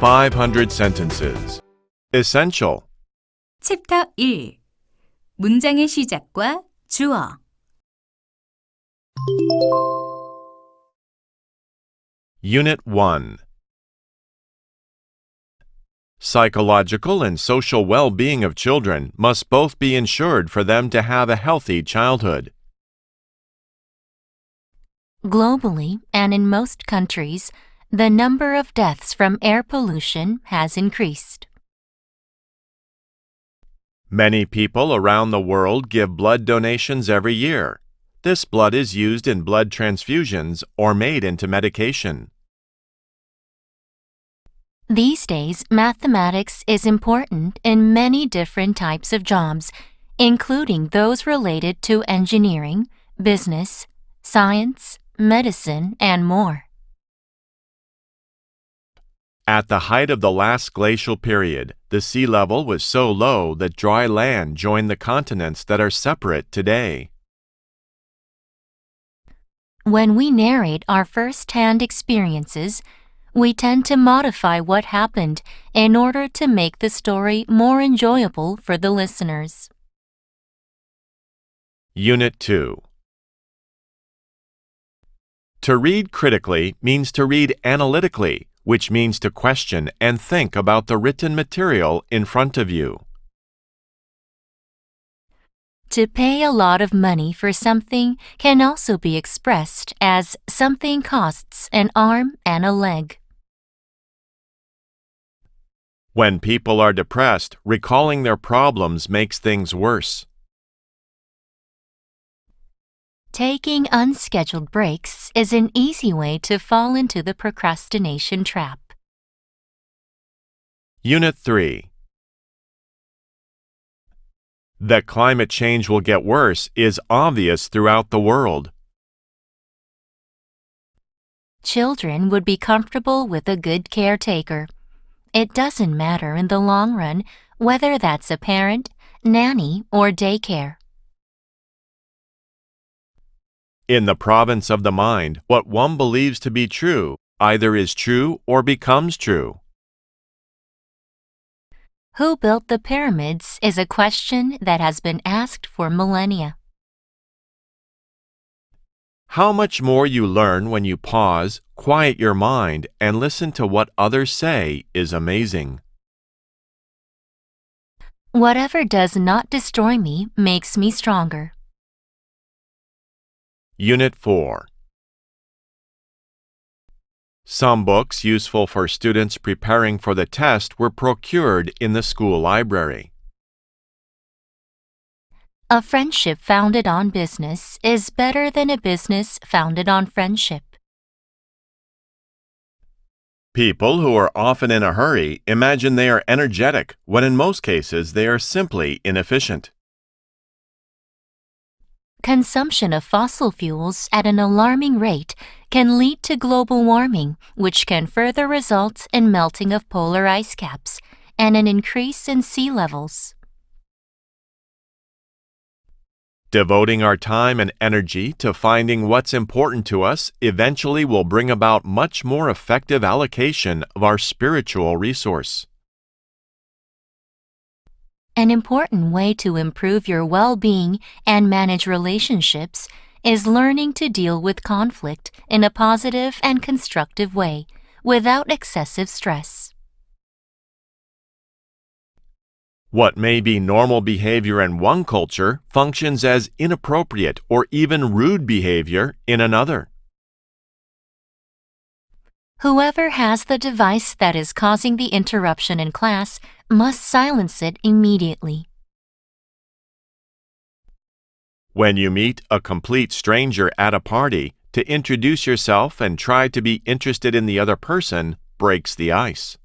500 sentences. Essential. 챕터 1. 문장의 시작과 주어. Unit 1. Psychological and social well-being of children must both be ensured for them to have a healthy childhood. Globally, and in most countries, the number of deaths from air pollution has increased. Many people around the world give blood donations every year. This blood is used in blood transfusions or made into medication. These days, mathematics is important in many different types of jobs, including those related to engineering, business, science, medicine, and more. At the height of the last glacial period, the sea level was so low that dry land joined the continents that are separate today. When we narrate our first-hand experiences, we tend to modify what happened in order to make the story more enjoyable for the listeners. Unit 2. To read critically means to read analytically, which means to question and think about the written material in front of you. To pay a lot of money for something can also be expressed as something costs an arm and a leg. When people are depressed, recalling their problems makes things worse. Taking unscheduled breaks is an easy way to fall into the procrastination trap. Unit 3. That climate change will get worse is obvious throughout the world. Children would be comfortable with a good caretaker. It doesn't matter in the long run whether that's a parent, nanny, or daycare. In the province of the mind, what one believes to be true either is true or becomes true. Who built the pyramids is a question that has been asked for millennia. How much more you learn when you pause, quiet your mind, and listen to what others say is amazing. Whatever does not destroy me makes me stronger. Unit 4. Some books useful for students preparing for the test were procured in the school library. A friendship founded on business is better than a business founded on friendship. People who are often in a hurry imagine they are energetic, when in most cases they are simply inefficient. Consumption of fossil fuels at an alarming rate can lead to global warming, which can further result in melting of polar ice caps and an increase in sea levels. Devoting our time and energy to finding what's important to us eventually will bring about much more effective allocation of our spiritual resource. An important way to improve your well-being and manage relationships is learning to deal with conflict in a positive and constructive way, without excessive stress. What may be normal behavior in one culture functions as inappropriate or even rude behavior in another. Whoever has the device that is causing the interruption in class must silence it immediately. When you meet a complete stranger at a party, to introduce yourself and try to be interested in the other person breaks the ice.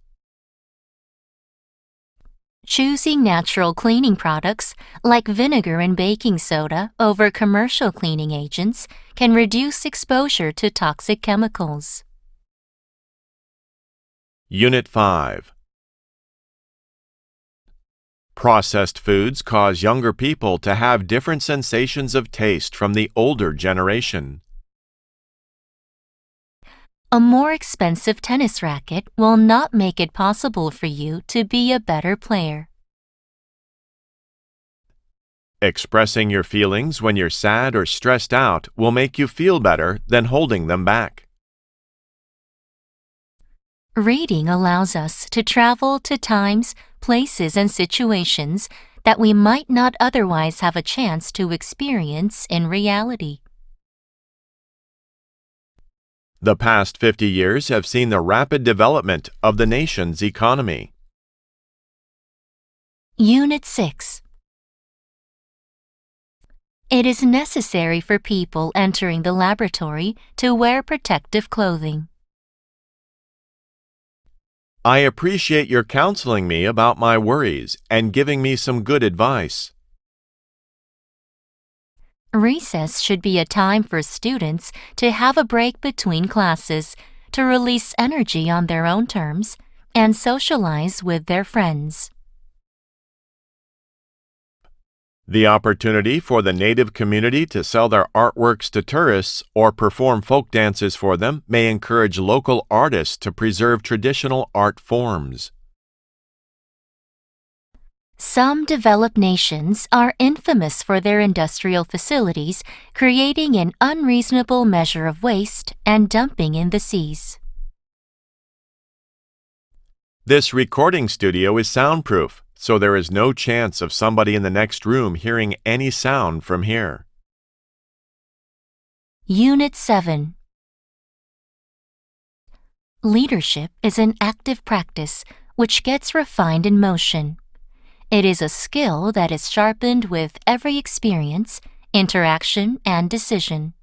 Choosing natural cleaning products like vinegar and baking soda over commercial cleaning agents can reduce exposure to toxic chemicals. Unit 5. Processed foods cause younger people to have different sensations of taste from the older generation. A more expensive tennis racket will not make it possible for you to be a better player. Expressing your feelings when you're sad or stressed out will make you feel better than holding them back. Reading allows us to travel to times, places, and situations that we might not otherwise have a chance to experience in reality. The past 50 years have seen the rapid development of the nation's economy. Unit 6. It is necessary for people entering the laboratory to wear protective clothing. I appreciate your counseling me about my worries and giving me some good advice. Recess should be a time for students to have a break between classes, to release energy on their own terms, and socialize with their friends. The opportunity for the Native community to sell their artworks to tourists or perform folk dances for them may encourage local artists to preserve traditional art forms. Some developed nations are infamous for their industrial facilities, creating an unreasonable measure of waste and dumping in the seas. This recording studio is soundproof, so there is no chance of somebody in the next room hearing any sound from here. Unit 7. Leadership is an active practice which gets refined in motion. It is a skill that is sharpened with every experience, interaction, and decision.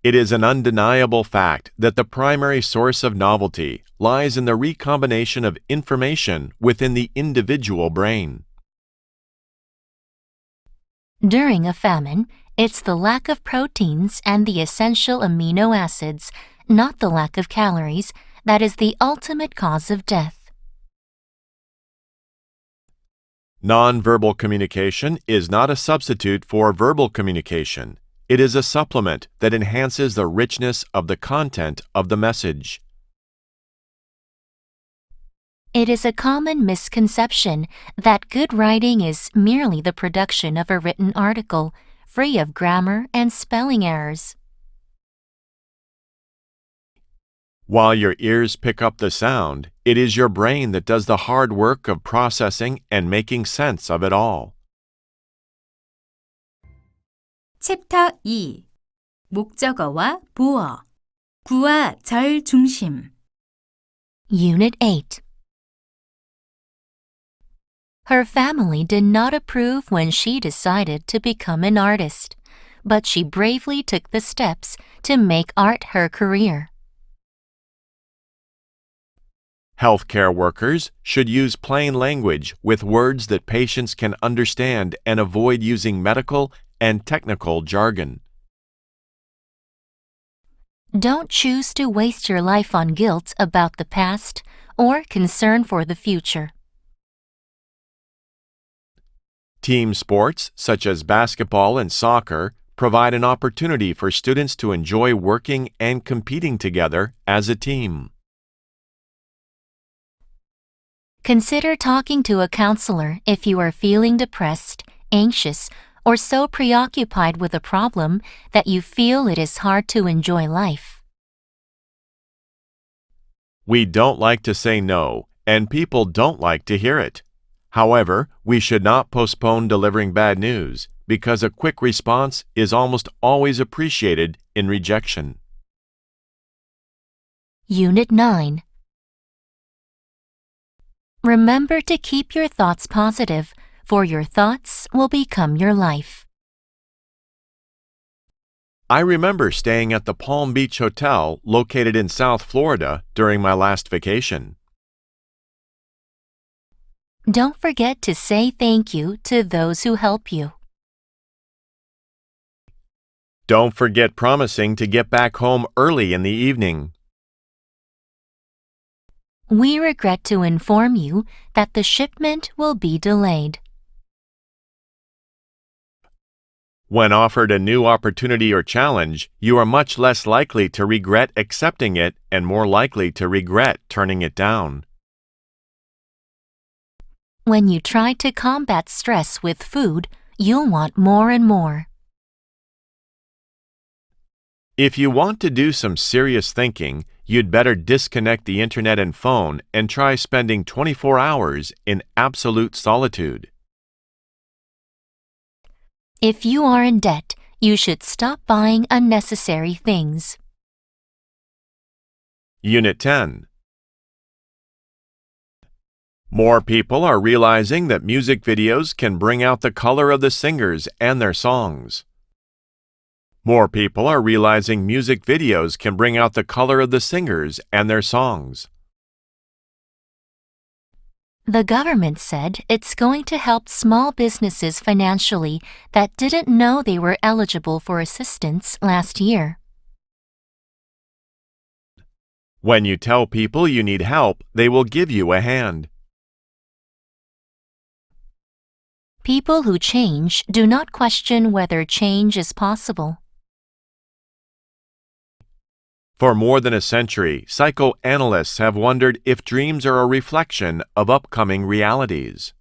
It is an undeniable fact that the primary source of novelty lies in the recombination of information within the individual brain. During a famine, it's the lack of proteins and the essential amino acids, not the lack of calories, that is the ultimate cause of death. Nonverbal communication is not a substitute for verbal communication. It is a supplement that enhances the richness of the content of the message. It is a common misconception that good writing is merely the production of a written article, free of grammar and spelling errors. While your ears pick up the sound, it is your brain that does the hard work of processing and making sense of it all. 챕터 2. 목적어와 보어. 구와 절 중심. Unit 8. Her family did not approve when she decided to become an artist, but she bravely took the steps to make art her career. Healthcare workers should use plain language with words that patients can understand and avoid using medical and technical jargon. Don't choose to waste your life on guilt about the past or concern for the future. Team sports, such as basketball and soccer, provide an opportunity for students to enjoy working and competing together as a team. Consider talking to a counselor if you are feeling depressed, anxious, or so preoccupied with a problem that you feel it is hard to enjoy life. We don't like to say no, and people don't like to hear it. However, we should not postpone delivering bad news, because a quick response is almost always appreciated in rejection. Unit 9. Remember to keep your thoughts positive, for your thoughts will become your life. I remember staying at the Palm Beach Hotel located in South Florida during my last vacation. Don't forget to say thank you to those who help you. Don't forget promising to get back home early in the evening. We regret to inform you that the shipment will be delayed. When offered a new opportunity or challenge, you are much less likely to regret accepting it and more likely to regret turning it down. When you try to combat stress with food, you'll want more and more. If you want to do some serious thinking, you'd better disconnect the internet and phone and try spending 24 hours in absolute solitude. If you are in debt, you should stop buying unnecessary things. Unit 10. More people are realizing that music videos can bring out the color of the singers and their songs. More people are realizing music videos can bring out the color of the singers and their songs. The government said it's going to help small businesses financially that didn't know they were eligible for assistance last year. When you tell people you need help, they will give you a hand. People who change do not question whether change is possible. For more than a century, psychoanalysts have wondered if dreams are a reflection of upcoming realities.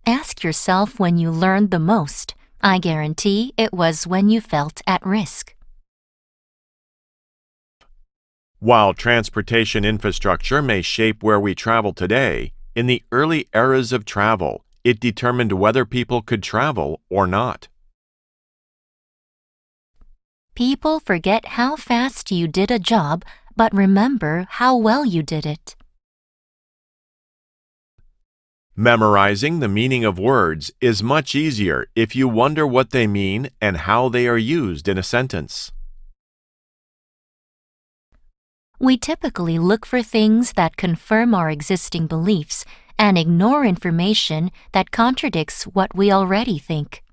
Ask yourself when you learned the most. I guarantee it was when you felt at risk. While transportation infrastructure may shape where we travel today, in the early eras of travel, it determined whether people could travel or not. People forget how fast you did a job, but remember how well you did it. Memorizing the meaning of words is much easier if you wonder what they mean and how they are used in a sentence. We typically look for things that confirm our existing beliefs and ignore information that contradicts what we already think.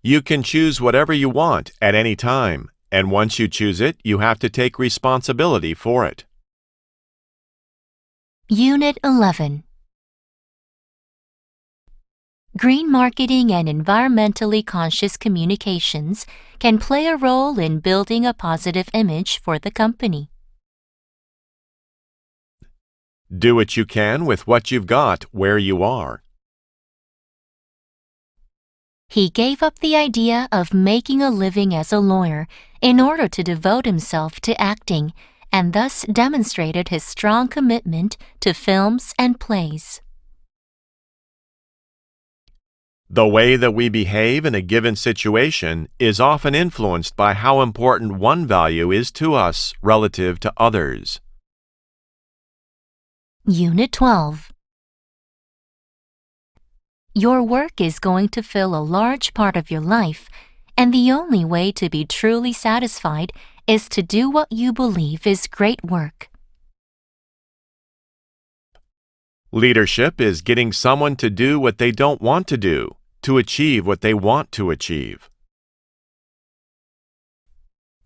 You can choose whatever you want at any time, and once you choose it, you have to take responsibility for it. Unit 11. Green marketing and environmentally conscious communications can play a role in building a positive image for the company. Do what you can with what you've got where you are. He gave up the idea of making a living as a lawyer in order to devote himself to acting, and thus demonstrated his strong commitment to films and plays. The way that we behave in a given situation is often influenced by how important one value is to us relative to others. Unit 12. Your work is going to fill a large part of your life, and the only way to be truly satisfied is to do what you believe is great work. Leadership is getting someone to do what they don't want to do, to achieve what they want to achieve.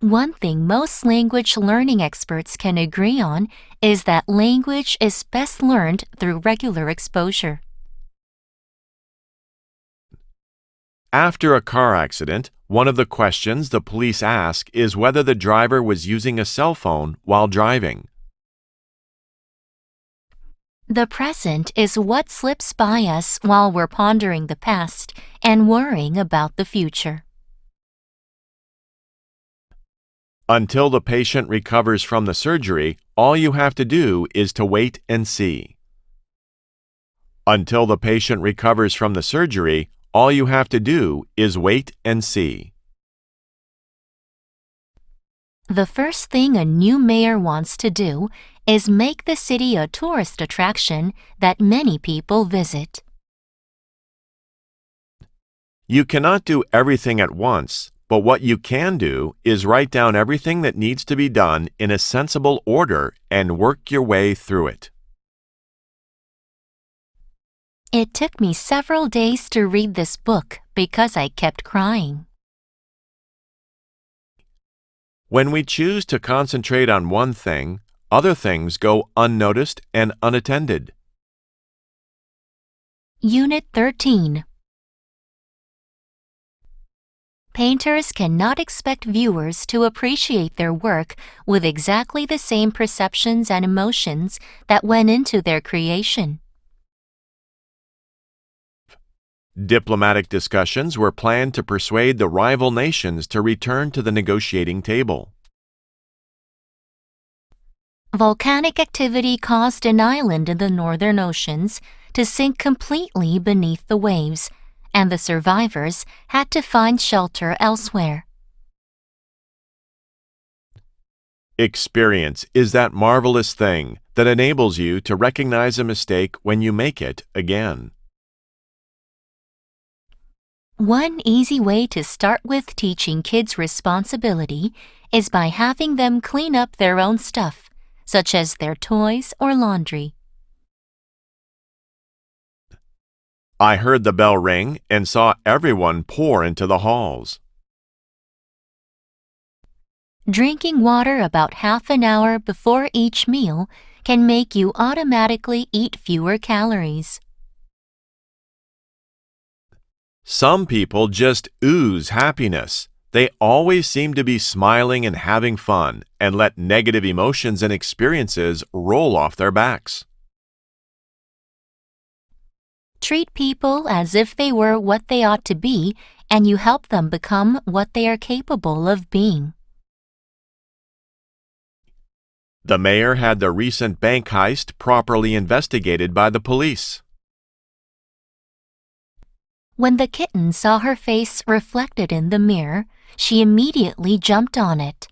One thing most language learning experts can agree on is that language is best learned through regular exposure. After a car accident, one of the questions the police ask is whether the driver was using a cell phone while driving. The present is what slips by us while we're pondering the past and worrying about the future. Until the patient recovers from the surgery, all you have to do is to wait and see. Until the patient recovers from the surgery, all you have to do is wait and see. The first thing a new mayor wants to do is make the city a tourist attraction that many people visit. You cannot do everything at once, but what you can do is write down everything that needs to be done in a sensible order and work your way through it. It took me several days to read this book because I kept crying. When we choose to concentrate on one thing, other things go unnoticed and unattended. Unit 13. Painters cannot expect viewers to appreciate their work with exactly the same perceptions and emotions that went into their creation. Diplomatic discussions were planned to persuade the rival nations to return to the negotiating table. Volcanic activity caused an island in the northern oceans to sink completely beneath the waves, and the survivors had to find shelter elsewhere. Experience is that marvelous thing that enables you to recognize a mistake when you make it again. One easy way to start with teaching kids responsibility is by having them clean up their own stuff, such as their toys or laundry. I heard the bell ring and saw everyone pour into the halls. Drinking water about half an hour before each meal can make you automatically eat fewer calories. Some people just ooze happiness. They always seem to be smiling and having fun and let negative emotions and experiences roll off their backs. Treat people as if they were what they ought to be, and you help them become what they are capable of being. The mayor had the recent bank heist properly investigated by the police. When the kitten saw her face reflected in the mirror, she immediately jumped on it.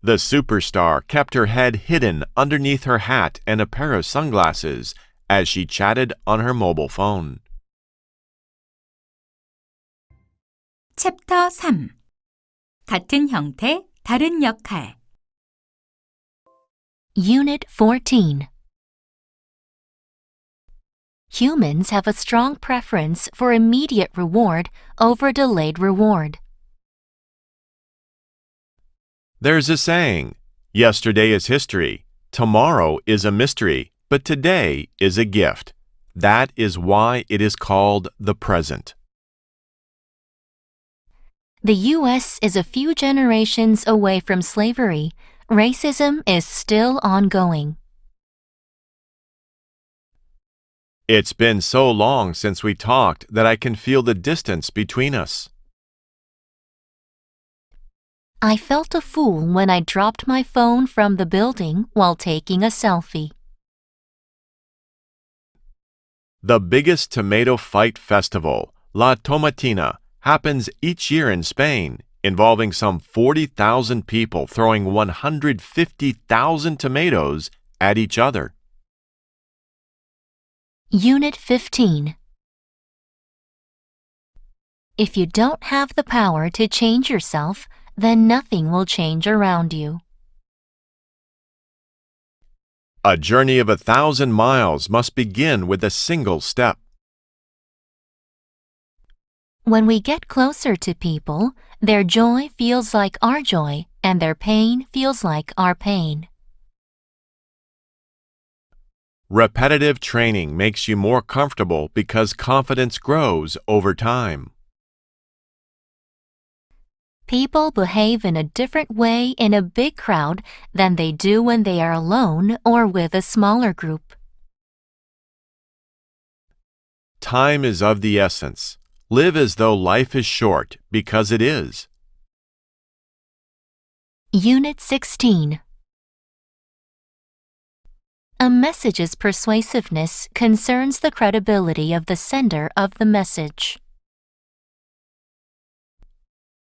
The superstar kept her head hidden underneath her hat and a pair of sunglasses as she chatted on her mobile phone. 챕터 3. 같은 형태, 다른 역할. Unit 14. Humans have a strong preference for immediate reward over delayed reward. There's a saying, yesterday is history, tomorrow is a mystery, but today is a gift. That is why it is called the present. The U.S. is a few generations away from slavery. Racism is still ongoing. It's been so long since we talked that I can feel the distance between us. I felt a fool when I dropped my phone from the building while taking a selfie. The biggest tomato fight festival, La Tomatina, happens each year in Spain, involving some 40,000 people throwing 150,000 tomatoes at each other. Unit 15. If you don't have the power to change yourself, then nothing will change around you. A journey of 1,000 miles must begin with a single step. When we get closer to people, their joy feels like our joy, and their pain feels like our pain. Repetitive training makes you more comfortable because confidence grows over time. People behave in a different way in a big crowd than they do when they are alone or with a smaller group. Time is of the essence. Live as though life is short because it is. Unit 16. A message's persuasiveness concerns the credibility of the sender of the message.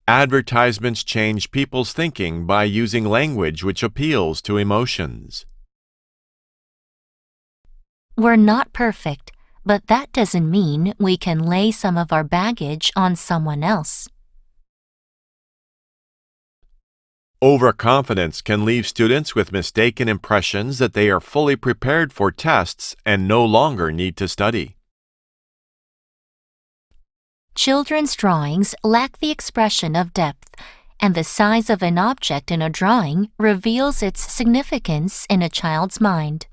Advertisements change people's thinking by using language which appeals to emotions. We're not perfect, but that doesn't mean we can lay some of our baggage on someone else. Overconfidence can leave students with mistaken impressions that they are fully prepared for tests and no longer need to study. Children's drawings lack the expression of depth, and the size of an object in a drawing reveals its significance in a child's mind.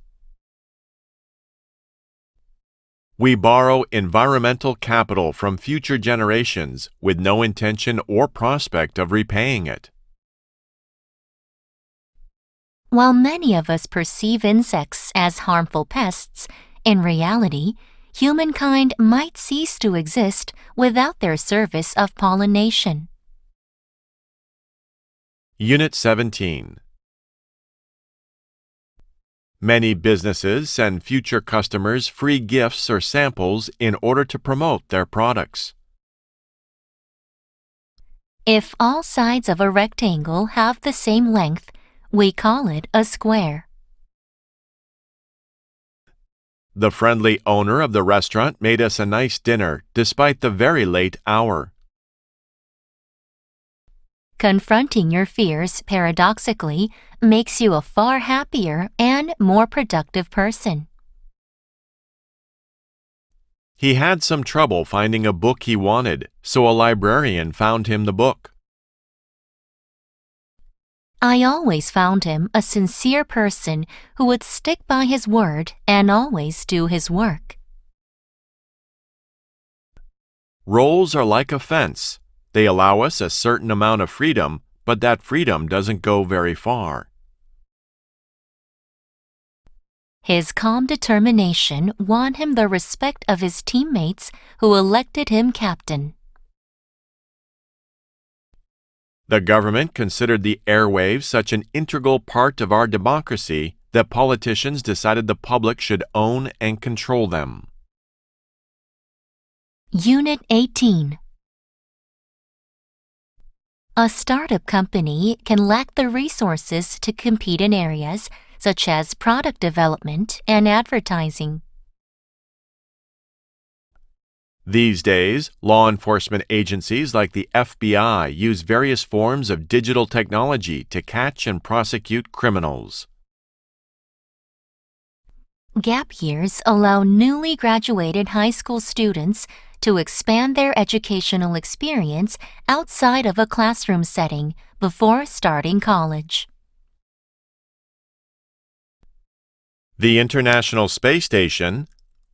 We borrow environmental capital from future generations with no intention or prospect of repaying it. While many of us perceive insects as harmful pests, in reality, humankind might cease to exist without their service of pollination. Unit 17. Many businesses send future customers free gifts or samples in order to promote their products. If all sides of a rectangle have the same length, we call it a square. The friendly owner of the restaurant made us a nice dinner despite the very late hour. Confronting your fears, paradoxically, makes you a far happier and more productive person. He had some trouble finding a book he wanted, so a librarian found him the book. I always found him a sincere person who would stick by his word and always do his work. Roles are like a fence. They allow us a certain amount of freedom, but that freedom doesn't go very far. His calm determination won him the respect of his teammates who elected him captain. The government considered the airwaves such an integral part of our democracy that politicians decided the public should own and control them. Unit 18. A startup company can lack the resources to compete in areas such as product development and advertising. These days, law enforcement agencies like the FBI use various forms of digital technology to catch and prosecute criminals. Gap years allow newly graduated high school students to expand their educational experience outside of a classroom setting before starting college. The International Space Station,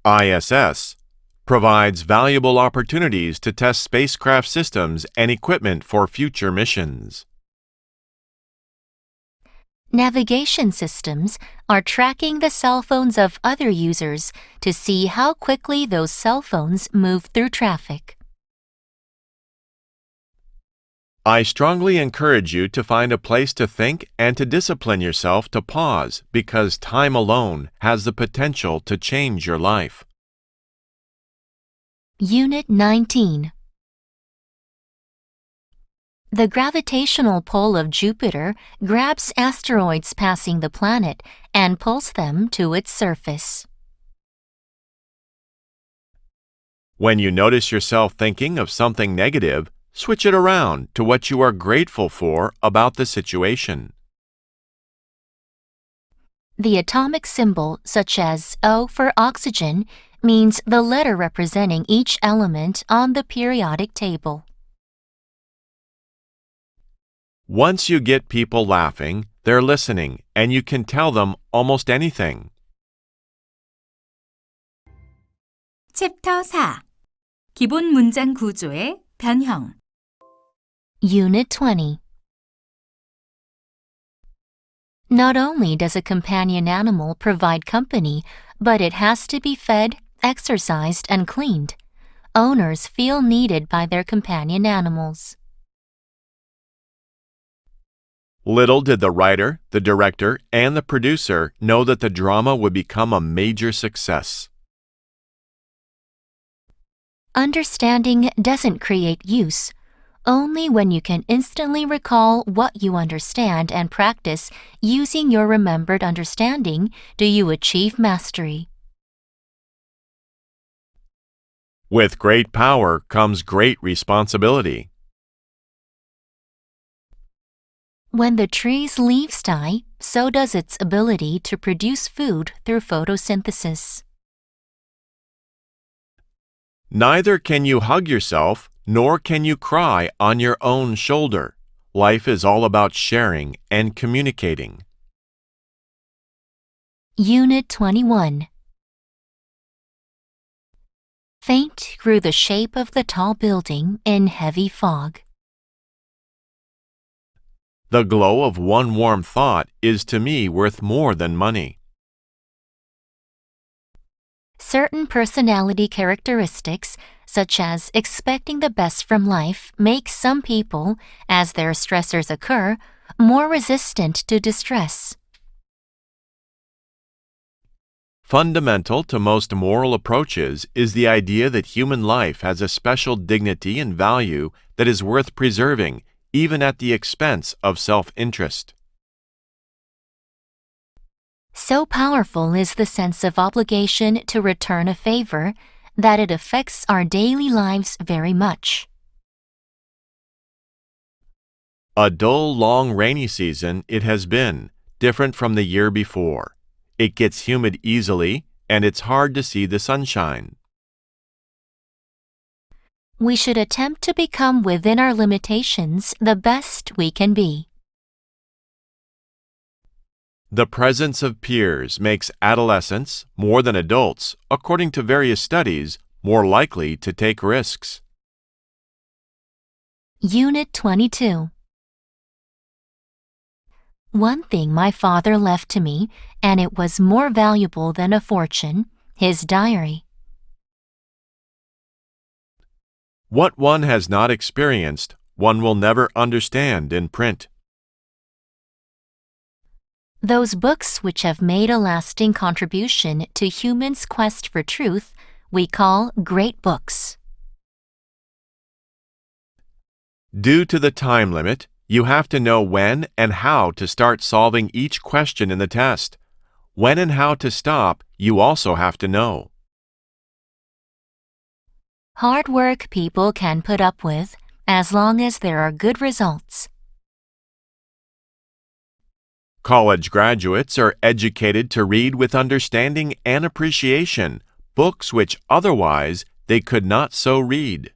ISS, provides valuable opportunities to test spacecraft systems and equipment for future missions. Navigation systems are tracking the cell phones of other users to see how quickly those cell phones move through traffic. I strongly encourage you to find a place to think and to discipline yourself to pause because time alone has the potential to change your life. Unit 19. The gravitational pull of Jupiter grabs asteroids passing the planet and pulls them to its surface. When you notice yourself thinking of something negative, switch it around to what you are grateful for about the situation. The atomic symbol, such as O for oxygen, means the letter representing each element on the periodic table. Once you get people laughing, they're listening, and you can tell them almost anything. 챕터 4. 기본 문장 구조의 변형. Unit 20. Not only does a companion animal provide company, but it has to be fed, exercised, and cleaned. Owners feel needed by their companion animals. Little did the writer, the director, and the producer know that the drama would become a major success. Understanding doesn't create use. Only when you can instantly recall what you understand and practice using your remembered understanding do you achieve mastery. With great power comes great responsibility. When the tree's leaves die, so does its ability to produce food through photosynthesis. Neither can you hug yourself, nor can you cry on your own shoulder. Life is all about sharing and communicating. Unit 21. Faint grew the shape of the tall building in heavy fog. The glow of one warm thought is to me worth more than money. Certain personality characteristics, such as expecting the best from life, make some people, as their stressors occur, more resistant to distress. Fundamental to most moral approaches is the idea that human life has a special dignity and value that is worth preserving, even at the expense of self-interest. So powerful is the sense of obligation to return a favor that it affects our daily lives very much. A dull, long rainy season it has been, different from the year before. It gets humid easily, and it's hard to see the sunshine. We should attempt to become within our limitations the best we can be. The presence of peers makes adolescents, more than adults, according to various studies, more likely to take risks. Unit 22. One thing my father left to me, and it was more valuable than a fortune, his diary. What one has not experienced, one will never understand in print. Those books which have made a lasting contribution to humans' quest for truth we call great books. Due to the time limit, you have to know when and how to start solving each question in the test. When and how to stop, you also have to know. Hard work people can put up with as long as there are good results. College graduates are educated to read with understanding and appreciation books which otherwise they could not so read.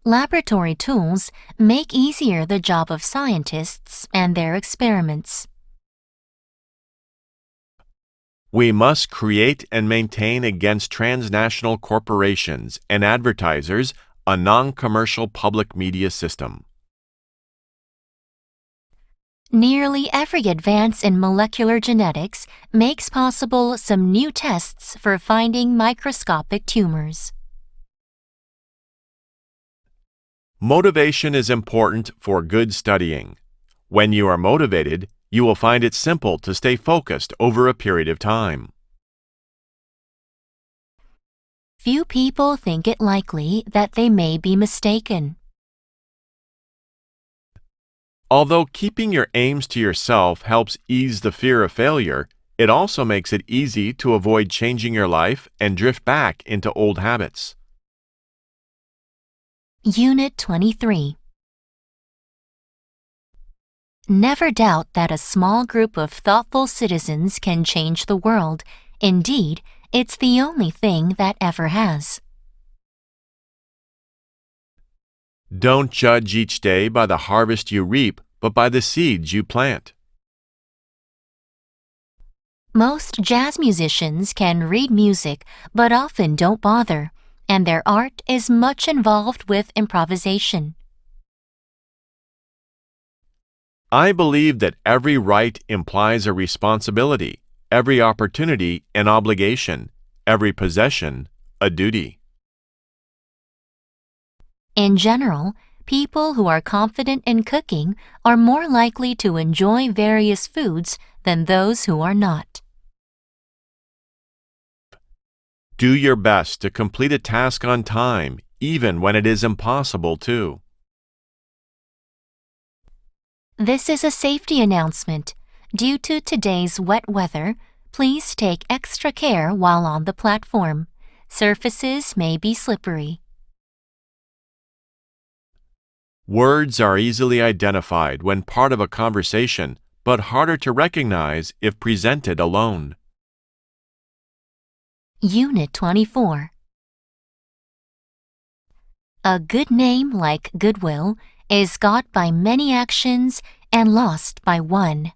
Laboratory tools make easier the job of scientists and their experiments. We must create and maintain against transnational corporations and advertisers a non-commercial public media system. Nearly every advance in molecular genetics makes possible some new tests for finding microscopic tumors. Motivation is important for good studying. When you are motivated, you will find it simple to stay focused over a period of time. Few people think it likely that they may be mistaken. Although keeping your aims to yourself helps ease the fear of failure, it also makes it easy to avoid changing your life and drift back into old habits. Unit 23. Never doubt that a small group of thoughtful citizens can change the world. Indeed, it's the only thing that ever has. Don't judge each day by the harvest you reap, but by the seeds you plant. Most jazz musicians can read music, but often don't bother, and their art is much involved with improvisation. I believe that every right implies a responsibility, every opportunity an obligation, every possession a duty. In general, people who are confident in cooking are more likely to enjoy various foods than those who are not. Do your best to complete a task on time, even when it is impossible to. This is a safety announcement. Due to today's wet weather, please take extra care while on the platform. Surfaces may be slippery. Words are easily identified when part of a conversation, but harder to recognize if presented alone. Unit 24. A good name like goodwill is got by many actions and lost by one.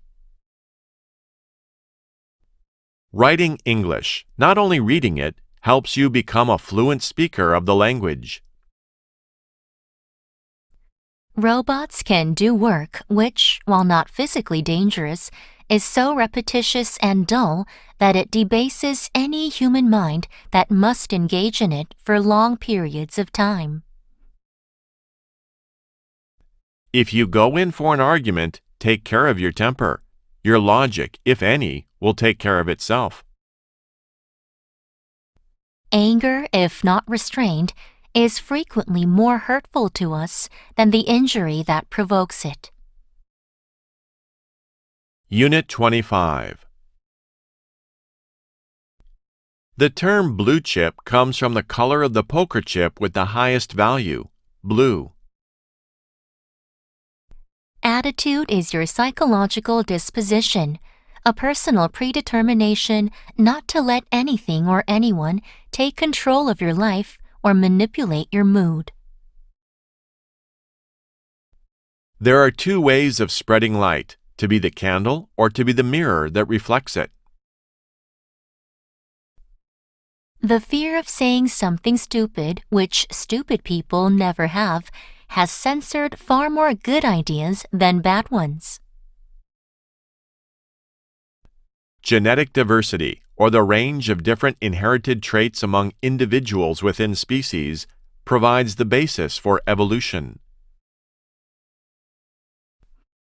Writing English, not only reading it, helps you become a fluent speaker of the language. Robots can do work which, while not physically dangerous, is so repetitious and dull that it debases any human mind that must engage in it for long periods of time. If you go in for an argument, take care of your temper. Your logic, if any, will take care of itself. Anger, if not restrained, is frequently more hurtful to us than the injury that provokes it. Unit 25. The term blue chip comes from the color of the poker chip with the highest value, blue. Attitude is your psychological disposition, a personal predetermination not to let anything or anyone take control of your life or manipulate your mood. There are two ways of spreading light, to be the candle or to be the mirror that reflects it. The fear of saying something stupid, which stupid people never have, has censored far more good ideas than bad ones. Genetic diversity, or the range of different inherited traits among individuals within species, provides the basis for evolution.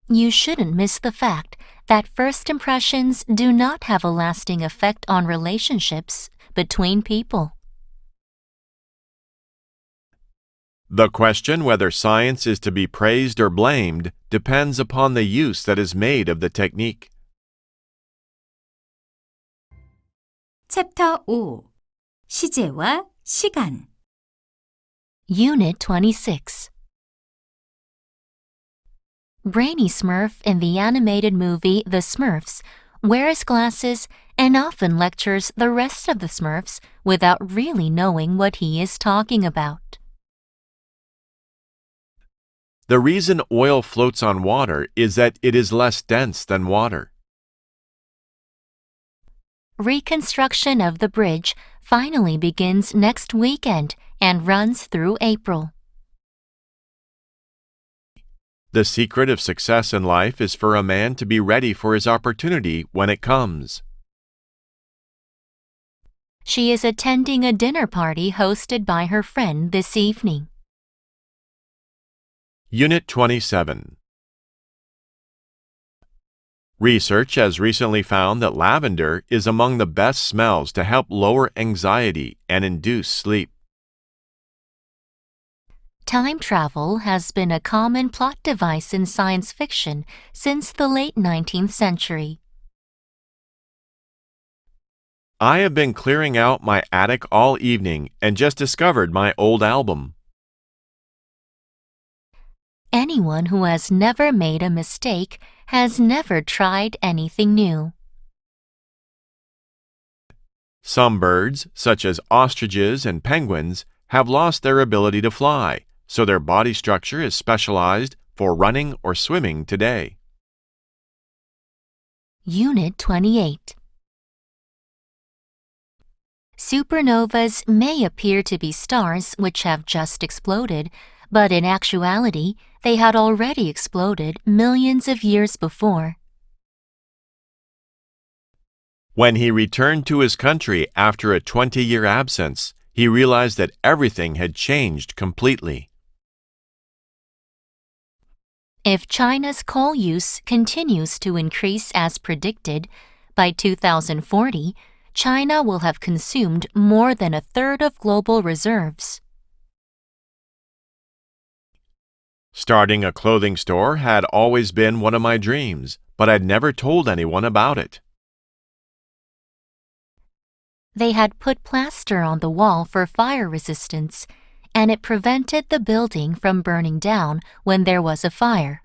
You shouldn't miss the fact that first impressions do not have a lasting effect on relationships between people. The question whether science is to be praised or blamed depends upon the use that is made of the technique. 챕터 5. 시제와 시간. Unit 26. Brainy Smurf in the animated movie The Smurfs wears glasses and often lectures the rest of the Smurfs without really knowing what he is talking about. The reason oil floats on water is that it is less dense than water. Reconstruction of the bridge finally begins next weekend and runs through April. The secret of success in life is for a man to be ready for his opportunity when it comes. She is attending a dinner party hosted by her friend this evening. Unit 27. Research has recently found that lavender is among the best smells to help lower anxiety and induce sleep. Time travel has been a common plot device in science fiction since the late 19th century. I have been clearing out my attic all evening and just discovered my old album. Anyone who has never made a mistake has never tried anything new. Some birds, such as ostriches and penguins, have lost their ability to fly, so their body structure is specialized for running or swimming today. Unit 28. Supernovas may appear to be stars which have just exploded, but in actuality, they had already exploded millions of years before. When he returned to his country after a 20-year absence, he realized that everything had changed completely. If China's coal use continues to increase as predicted, by 2040, China will have consumed more than a third of global reserves. Starting a clothing store had always been one of my dreams, but I'd never told anyone about it. They had put plaster on the wall for fire resistance, and it prevented the building from burning down when there was a fire.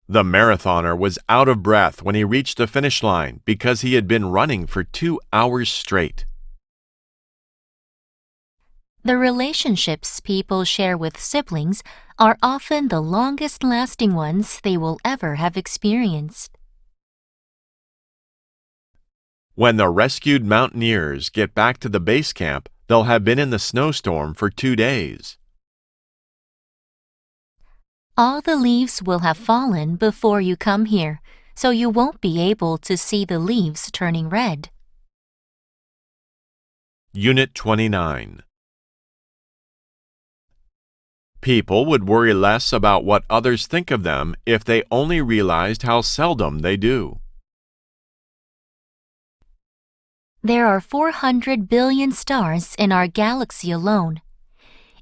The marathoner was out of breath when he reached the finish line because he had been running for 2 hours straight. The relationships people share with siblings are often the longest-lasting ones they will ever have experienced. When the rescued mountaineers get back to the base camp, they'll have been in the snowstorm for 2 days. All the leaves will have fallen before you come here, so you won't be able to see the leaves turning red. Unit 29. People would worry less about what others think of them if they only realized how seldom they do. There are 400 billion stars in our galaxy alone.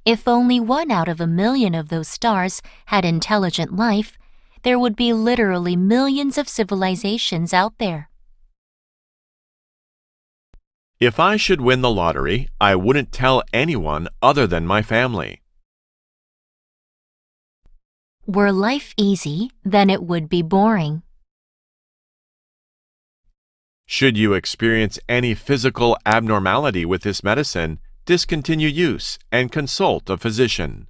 If only 1 out of 1,000,000 of those stars had intelligent life, there would be literally millions of civilizations out there. If I should win the lottery, I wouldn't tell anyone other than my family. Were life easy, then it would be boring. Should you experience any physical abnormality with this medicine, discontinue use and consult a physician.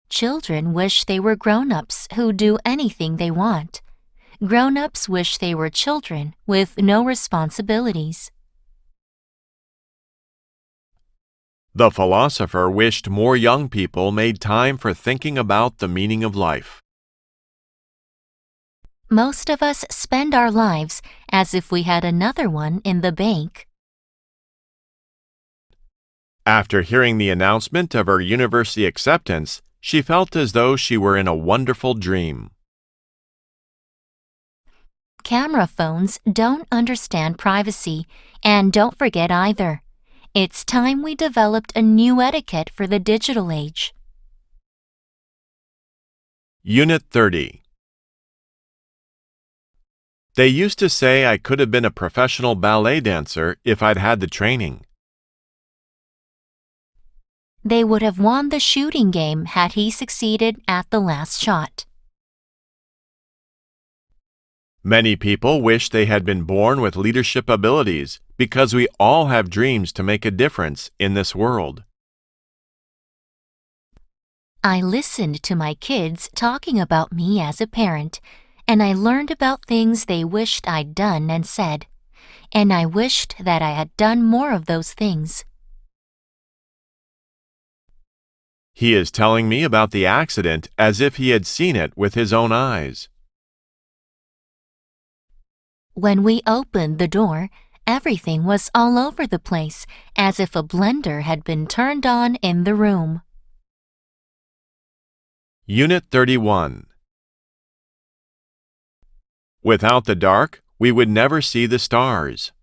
Children wish they were grown-ups who do anything they want. Grown-ups wish they were children with no responsibilities. The philosopher wished more young people made time for thinking about the meaning of life. Most of us spend our lives as if we had another one in the bank. After hearing the announcement of her university acceptance, she felt as though she were in a wonderful dream. Camera phones don't understand privacy, and don't forget either. It's time we developed a new etiquette for the digital age. Unit 30. They used to say I could have been a professional ballet dancer if I'd had the training. They would have won the shooting game had he succeeded at the last shot. Many people wish they had been born with leadership abilities because we all have dreams to make a difference in this world. I listened to my kids talking about me as a parent, and I learned about things they wished I'd done and said, and I wished that I had done more of those things. He is telling me about the accident as if he had seen it with his own eyes. When we opened the door, everything was all over the place, as if a blender had been turned on in the room. Unit 31. Without the dark, we would never see the stars.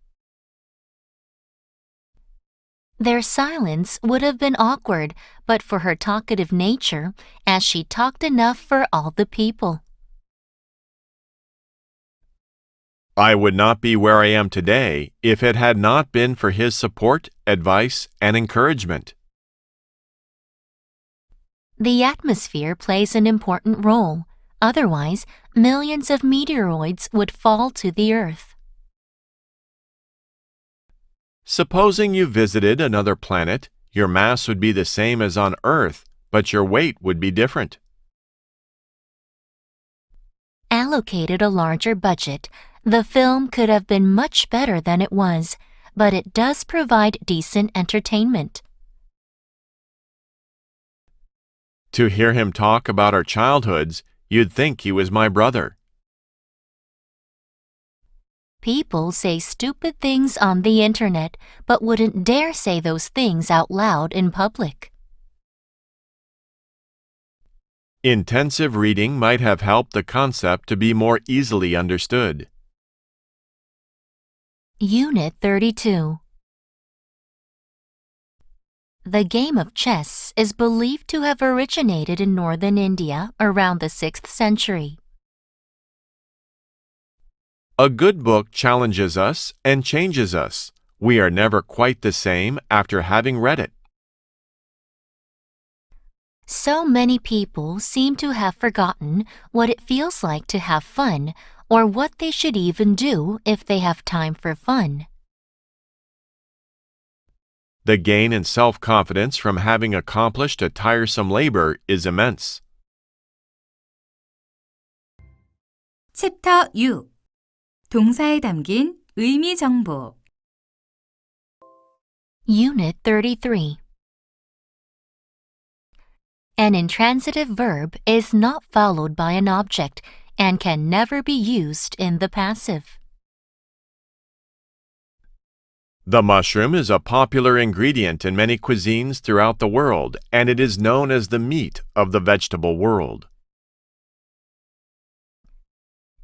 Their silence would have been awkward but for her talkative nature, as she talked enough for all the people. I would not be where I am today if it had not been for his support, advice, and encouragement. The atmosphere plays an important role. Otherwise, millions of meteoroids would fall to the Earth. Supposing you visited another planet, your mass would be the same as on Earth, but your weight would be different. Allocated a larger budget, the film could have been much better than it was, but it does provide decent entertainment. To hear him talk about our childhoods, you'd think he was my brother. People say stupid things on the internet, but wouldn't dare say those things out loud in public. Intensive reading might have helped the concept to be more easily understood. Unit 32. The game of chess is believed to have originated in northern India around the 6th century. A good book challenges us and changes us. We are never quite the same after having read it. So many people seem to have forgotten what it feels like to have fun, or what they should even do if they have time for fun. The gain in self-confidence from having accomplished a tiresome labor is immense. 챕터 6. 동사에 담긴 의미 정보. Unit 33. An intransitive verb is not followed by an object and can never be used in the passive. The mushroom is a popular ingredient in many cuisines throughout the world, and it is known as the meat of the vegetable world.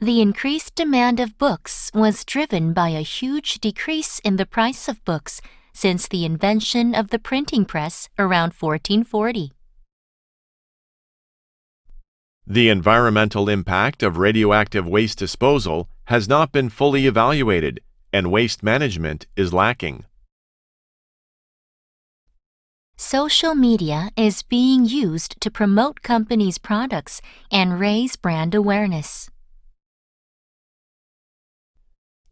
The increased demand of books was driven by a huge decrease in the price of books since the invention of the printing press around 1440. The environmental impact of radioactive waste disposal has not been fully evaluated, and waste management is lacking. Social media is being used to promote companies' products and raise brand awareness.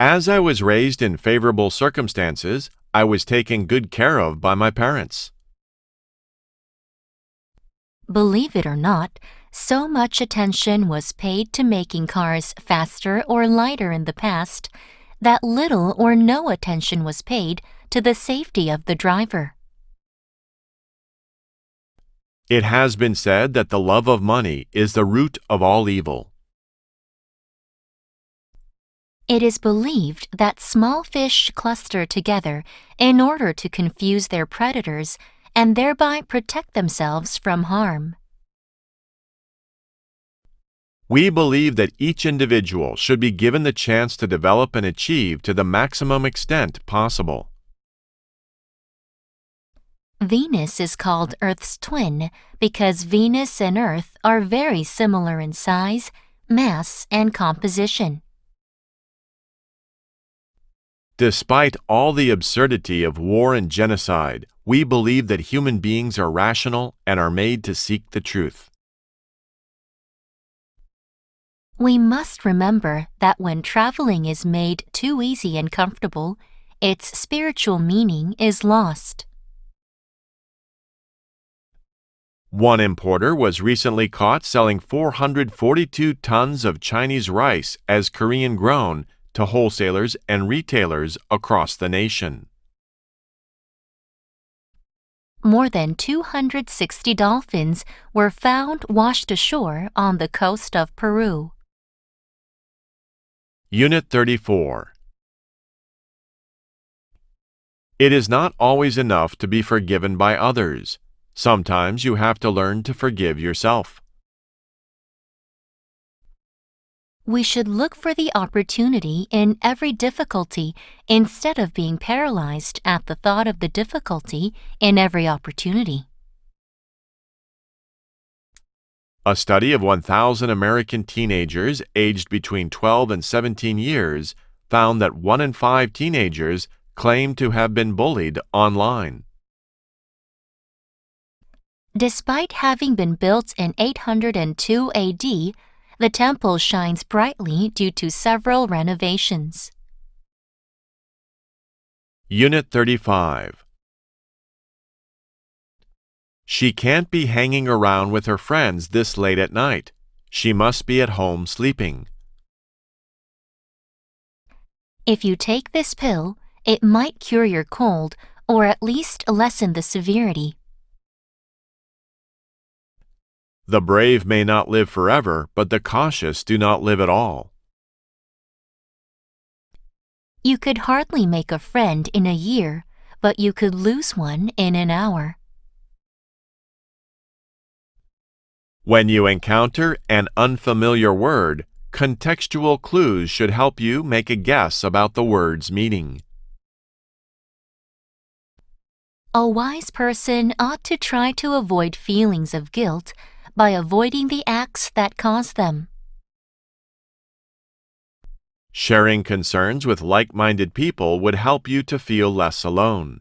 As I was raised in favorable circumstances, I was taken good care of by my parents. Believe it or not, so much attention was paid to making cars faster or lighter in the past that little or no attention was paid to the safety of the driver. It has been said that the love of money is the root of all evil. It is believed that small fish cluster together in order to confuse their predators and thereby protect themselves from harm. We believe that each individual should be given the chance to develop and achieve to the maximum extent possible. Venus is called Earth's twin because Venus and Earth are very similar in size, mass, and composition. Despite all the absurdity of war and genocide, we believe that human beings are rational and are made to seek the truth. We must remember that when traveling is made too easy and comfortable, its spiritual meaning is lost. One importer was recently caught selling 442 tons of Chinese rice as Korean grown to wholesalers and retailers across the nation. More than 260 dolphins were found washed ashore on the coast of Peru. Unit 34. It is not always enough to be forgiven by others. Sometimes you have to learn to forgive yourself. We should look for the opportunity in every difficulty instead of being paralyzed at the thought of the difficulty in every opportunity. A study of 1,000 American teenagers aged between 12 and 17 years found that 1 in 5 teenagers claimed to have been bullied online. Despite having been built in 802 AD, the temple shines brightly due to several renovations. Unit 35. She can't be hanging around with her friends this late at night. She must be at home sleeping. If you take this pill, it might cure your cold or at least lessen the severity. The brave may not live forever, but the cautious do not live at all. You could hardly make a friend in a year, but you could lose one in an hour. When you encounter an unfamiliar word, contextual clues should help you make a guess about the word's meaning. A wise person ought to try to avoid feelings of guilt by avoiding the acts that cause them. Sharing concerns with like-minded people would help you to feel less alone.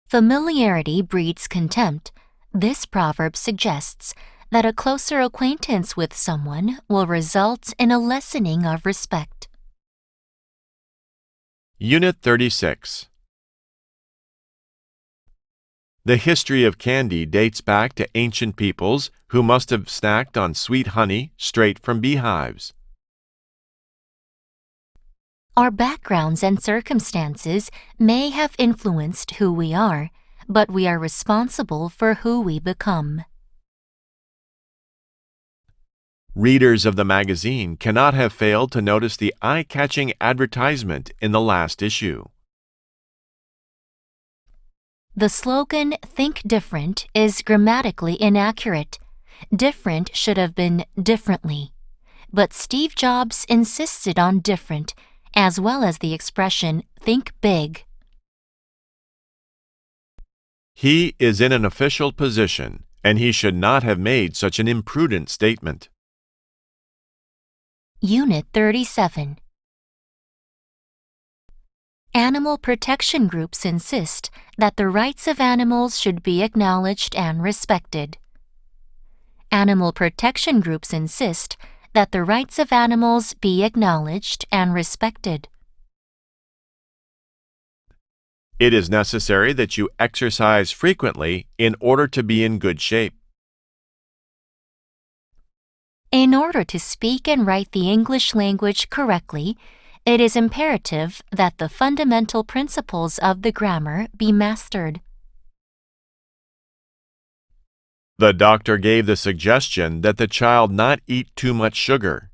Familiarity breeds contempt. This proverb suggests that a closer acquaintance with someone will result in a lessening of respect. Unit 36. The history of candy dates back to ancient peoples who must have snacked on sweet honey straight from beehives. Our backgrounds and circumstances may have influenced who we are, but we are responsible for who we become. Readers of the magazine cannot have failed to notice the eye-catching advertisement in the last issue. The slogan, "Think Different," is grammatically inaccurate. Different should have been differently. But Steve Jobs insisted on different, as well as the expression, "Think big." He is in an official position, and he should not have made such an imprudent statement. Unit 37. Animal protection groups insist that the rights of animals should be acknowledged and respected. Animal protection groups insist that the rights of animals be acknowledged and respected. It is necessary that you exercise frequently in order to be in good shape. In order to speak and write the English language correctly, it is imperative that the fundamental principles of the grammar be mastered. The doctor gave the suggestion that the child not eat too much sugar.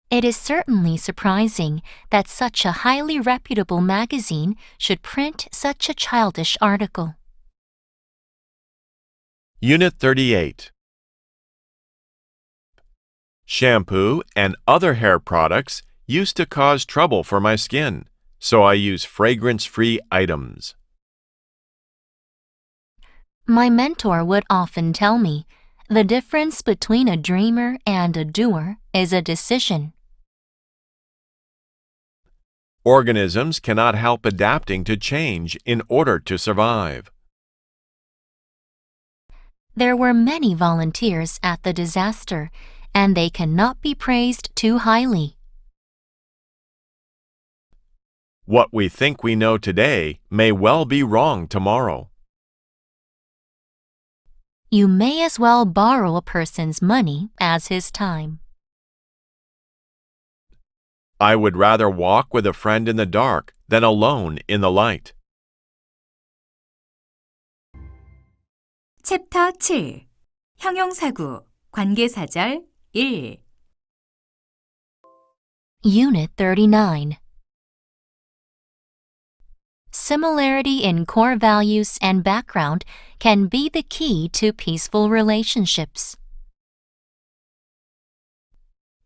It is certainly surprising that such a highly reputable magazine should print such a childish article. Unit 38. Shampoo and other hair products used to cause trouble for my skin, so I use fragrance-free items. My mentor would often tell me, the difference between a dreamer and a doer is a decision. Organisms cannot help adapting to change in order to survive. There were many volunteers at the disaster, and they cannot be praised too highly. What we think we know today may well be wrong tomorrow. You may as well borrow a person's money as his time. I would rather walk with a friend in the dark than alone in the light. 챕터 7. 형용사구, 관계사절 1. Unit 39. Similarity in core values and background can be the key to peaceful relationships.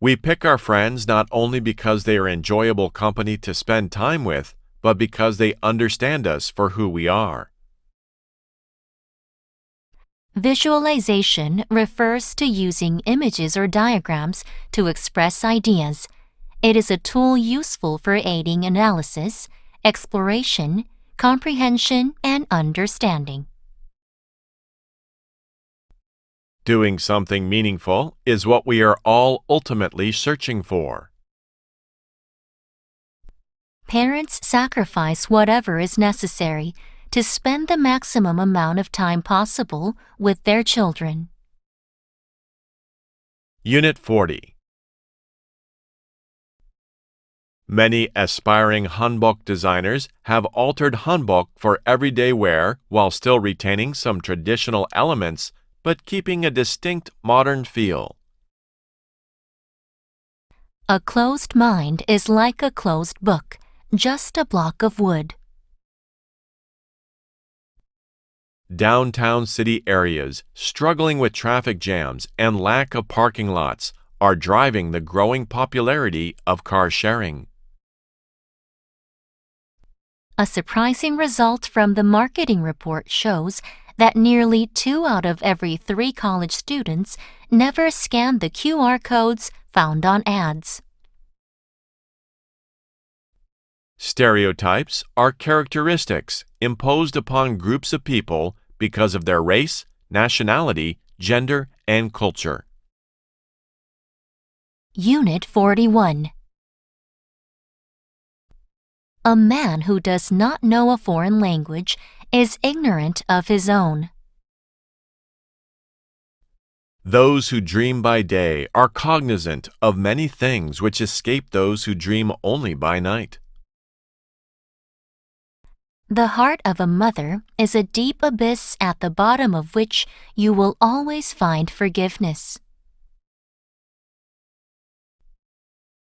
We pick our friends not only because they are enjoyable company to spend time with, but because they understand us for who we are. Visualization refers to using images or diagrams to express ideas. It is a tool useful for aiding analysis, exploration, comprehension, and understanding. Doing something meaningful is what we are all ultimately searching for. Parents sacrifice whatever is necessary to spend the maximum amount of time possible with their children. Unit 40. Many aspiring hanbok designers have altered hanbok for everyday wear while still retaining some traditional elements but keeping a distinct modern feel. A closed mind is like a closed book, just a block of wood. Downtown city areas struggling with traffic jams and lack of parking lots are driving the growing popularity of car sharing. A surprising result from the marketing report shows that nearly 2 out of every 3 college students never scan the QR codes found on ads. Stereotypes are characteristics imposed upon groups of people because of their race, nationality, gender, and culture. Unit 41. A man who does not know a foreign language is ignorant of his own. Those who dream by day are cognizant of many things which escape those who dream only by night. The heart of a mother is a deep abyss at the bottom of which you will always find forgiveness.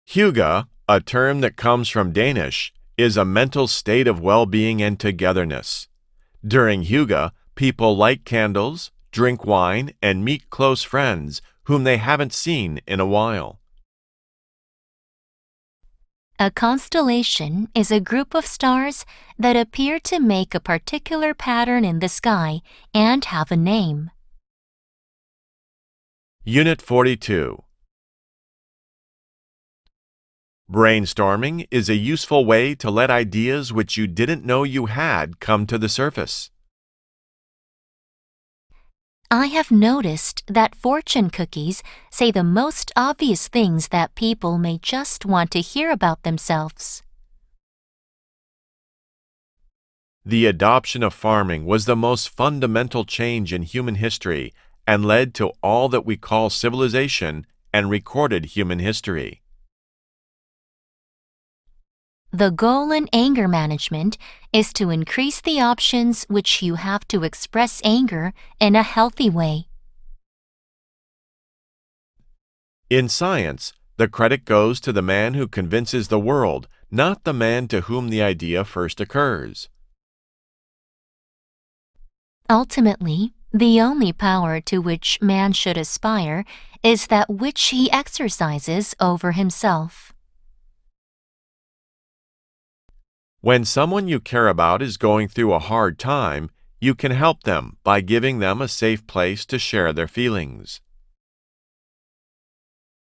Hygge, a term that comes from Danish, is a mental state of well-being and togetherness. During Hygge, people light candles, drink wine, and meet close friends whom they haven't seen in a while. A constellation is a group of stars that appear to make a particular pattern in the sky and have a name. Unit 42. Brainstorming is a useful way to let ideas which you didn't know you had come to the surface. I have noticed that fortune cookies say the most obvious things that people may just want to hear about themselves. The adoption of farming was the most fundamental change in human history and led to all that we call civilization and recorded human history. The goal in anger management is to increase the options which you have to express anger in a healthy way. In science, the credit goes to the man who convinces the world, not the man to whom the idea first occurs. Ultimately, the only power to which man should aspire is that which he exercises over himself. When someone you care about is going through a hard time, you can help them by giving them a safe place to share their feelings.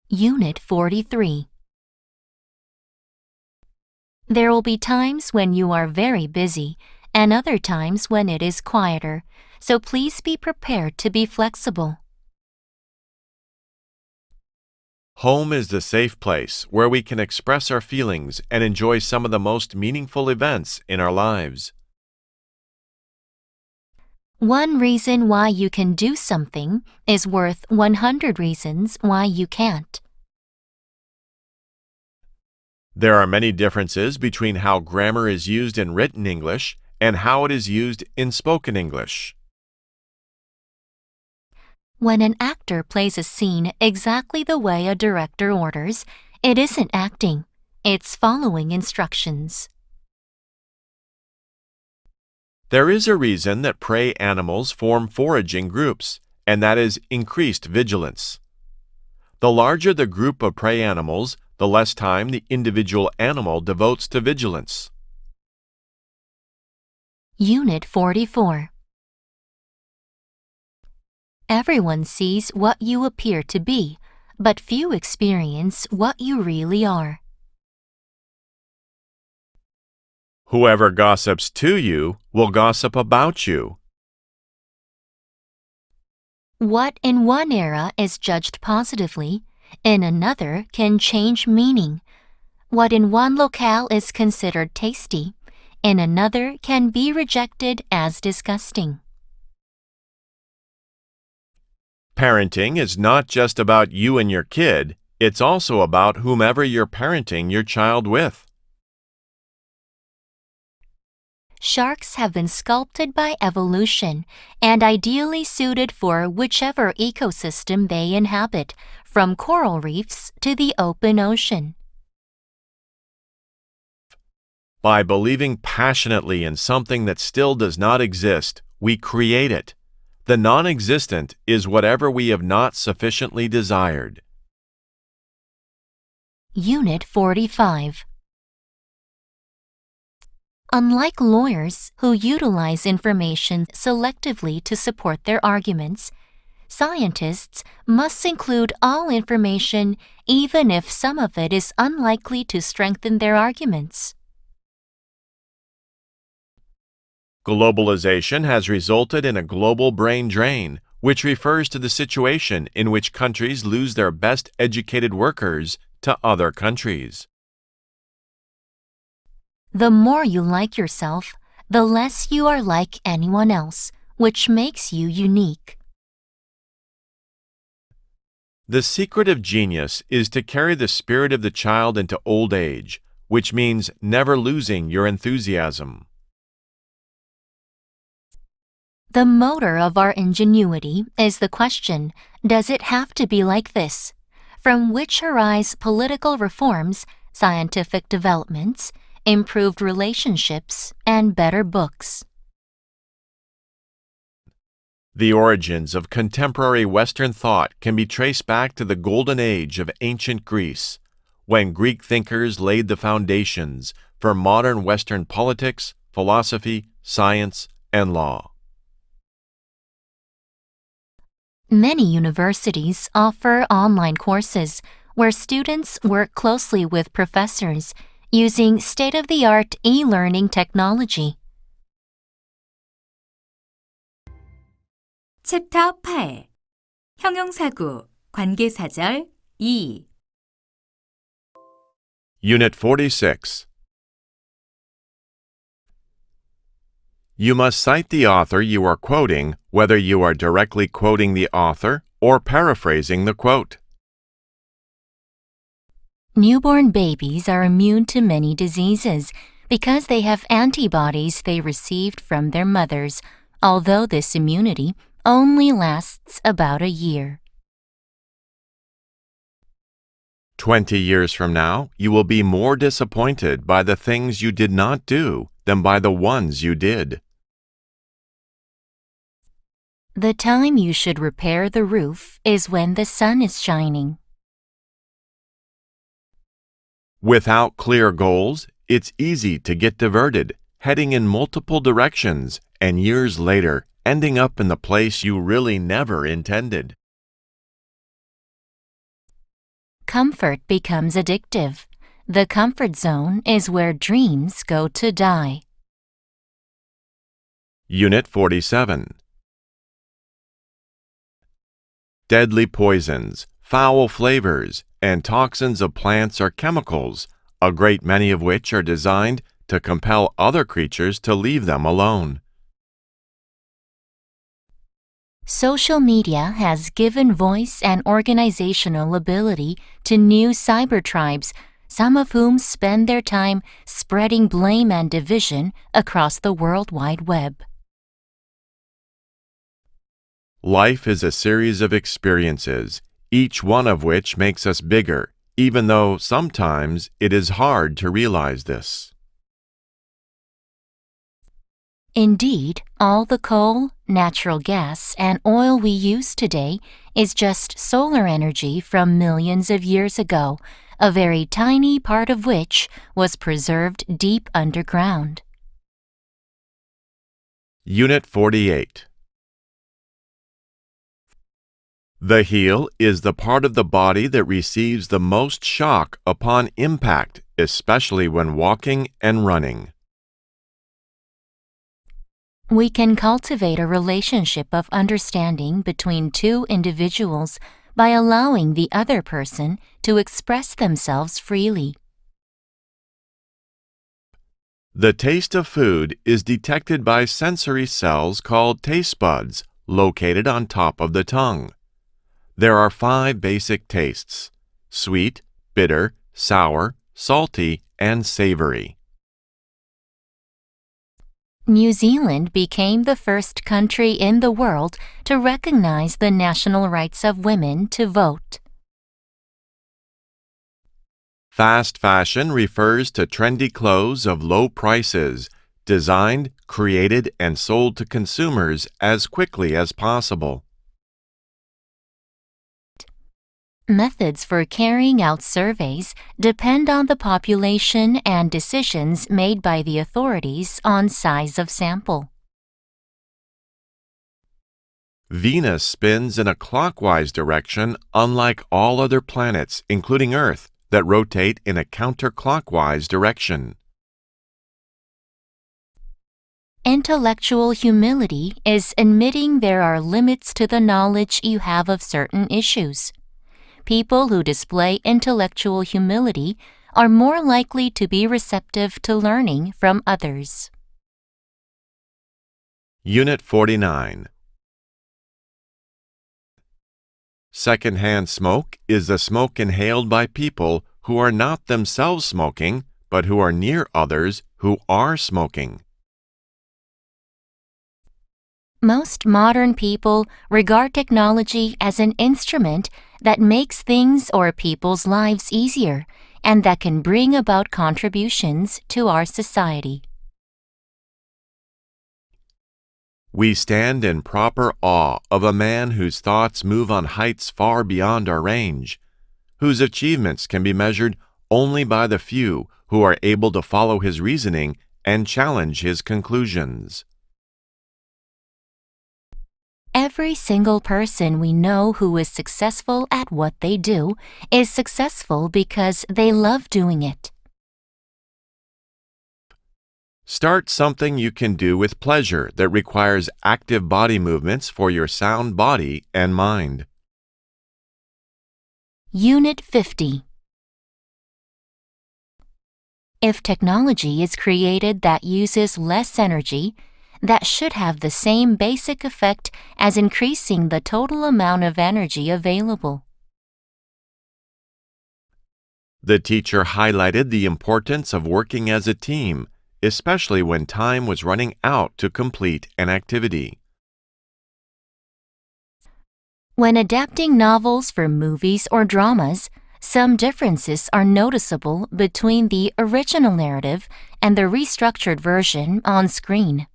Unit 43. There will be times when you are very busy and other times when it is quieter, so please be prepared to be flexible. Home is the safe place where we can express our feelings and enjoy some of the most meaningful events in our lives. One reason why you can do something is worth 100 reasons why you can't. There are many differences between how grammar is used in written English and how it is used in spoken English. When an actor plays a scene exactly the way a director orders, it isn't acting, it's following instructions. There is a reason that prey animals form foraging groups, and that is increased vigilance. The larger the group of prey animals, the less time the individual animal devotes to vigilance. Unit 44. Everyone sees what you appear to be, but few experience what you really are. Whoever gossips to you will gossip about you. What in one era is judged positively, in another can change meaning. What in one locale is considered tasty, in another can be rejected as disgusting. Parenting is not just about you and your kid, it's also about whomever you're parenting your child with. Sharks have been sculpted by evolution and ideally suited for whichever ecosystem they inhabit, from coral reefs to the open ocean. By believing passionately in something that still does not exist, we create it. The non-existent is whatever we have not sufficiently desired. Unit 45. Unlike lawyers who utilize information selectively to support their arguments, scientists must include all information even if some of it is unlikely to strengthen their arguments. Globalization has resulted in a global brain drain, which refers to the situation in which countries lose their best educated workers to other countries. The more you like yourself, the less you are like anyone else, which makes you unique. The secret of genius is to carry the spirit of the child into old age, which means never losing your enthusiasm. The motor of our ingenuity is the question, does it have to be like this? From which arise political reforms, scientific developments, improved relationships, and better books. The origins of contemporary Western thought can be traced back to the golden age of ancient Greece, when Greek thinkers laid the foundations for modern Western politics, philosophy, science, and law. Many universities offer online courses where students work closely with professors using state-of-the-art e-learning technology. 챕터 8 형용사구 관계사절 2 Unit 46. You must cite the author you are quoting, whether you are directly quoting the author or paraphrasing the quote. Newborn babies are immune to many diseases because they have antibodies they received from their mothers, although this immunity only lasts about a year. 20 years from now, you will be more disappointed by the things you did not do than by the ones you did. The time you should repair the roof is when the sun is shining. Without clear goals, it's easy to get diverted, heading in multiple directions, and years later, ending up in the place you really never intended. Comfort becomes addictive. The comfort zone is where dreams go to die. Unit 47. Deadly poisons, foul flavors, and toxins of plants are chemicals, a great many of which are designed to compel other creatures to leave them alone. Social media has given voice and organizational ability to new cyber tribes, some of whom spend their time spreading blame and division across the World Wide Web. Life is a series of experiences, each one of which makes us bigger, even though sometimes it is hard to realize this. Indeed, all the coal, natural gas, and oil we use today is just solar energy from millions of years ago, a very tiny part of which was preserved deep underground. Unit 48. The heel is the part of the body that receives the most shock upon impact, especially when walking and running. We can cultivate a relationship of understanding between two individuals by allowing the other person to express themselves freely. The taste of food is detected by sensory cells called taste buds, located on top of the tongue. There are 5 basic tastes: sweet, bitter, sour, salty, and savory. New Zealand became the first country in the world to recognize the national rights of women to vote. Fast fashion refers to trendy clothes of low prices, designed, created, and sold to consumers as quickly as possible. Methods for carrying out surveys depend on the population and decisions made by the authorities on size of sample. Venus spins in a clockwise direction unlike all other planets, including Earth, that rotate in a counterclockwise direction. Intellectual humility is admitting there are limits to the knowledge you have of certain issues. People who display intellectual humility are more likely to be receptive to learning from others. Unit 49. Secondhand smoke is the smoke inhaled by people who are not themselves smoking, but who are near others who are smoking. Most modern people regard technology as an instrument that makes things or people's lives easier and that can bring about contributions to our society. We stand in proper awe of a man whose thoughts move on heights far beyond our range, whose achievements can be measured only by the few who are able to follow his reasoning and challenge his conclusions. Every single person we know who is successful at what they do is successful because they love doing it. Start something you can do with pleasure that requires active body movements for your sound body and mind. Unit 50. If technology is created that uses less energy, that should have the same basic effect as increasing the total amount of energy available. The teacher highlighted the importance of working as a team, especially when time was running out to complete an activity. When adapting novels for movies or dramas, some differences are noticeable between the original narrative and the restructured version on screen.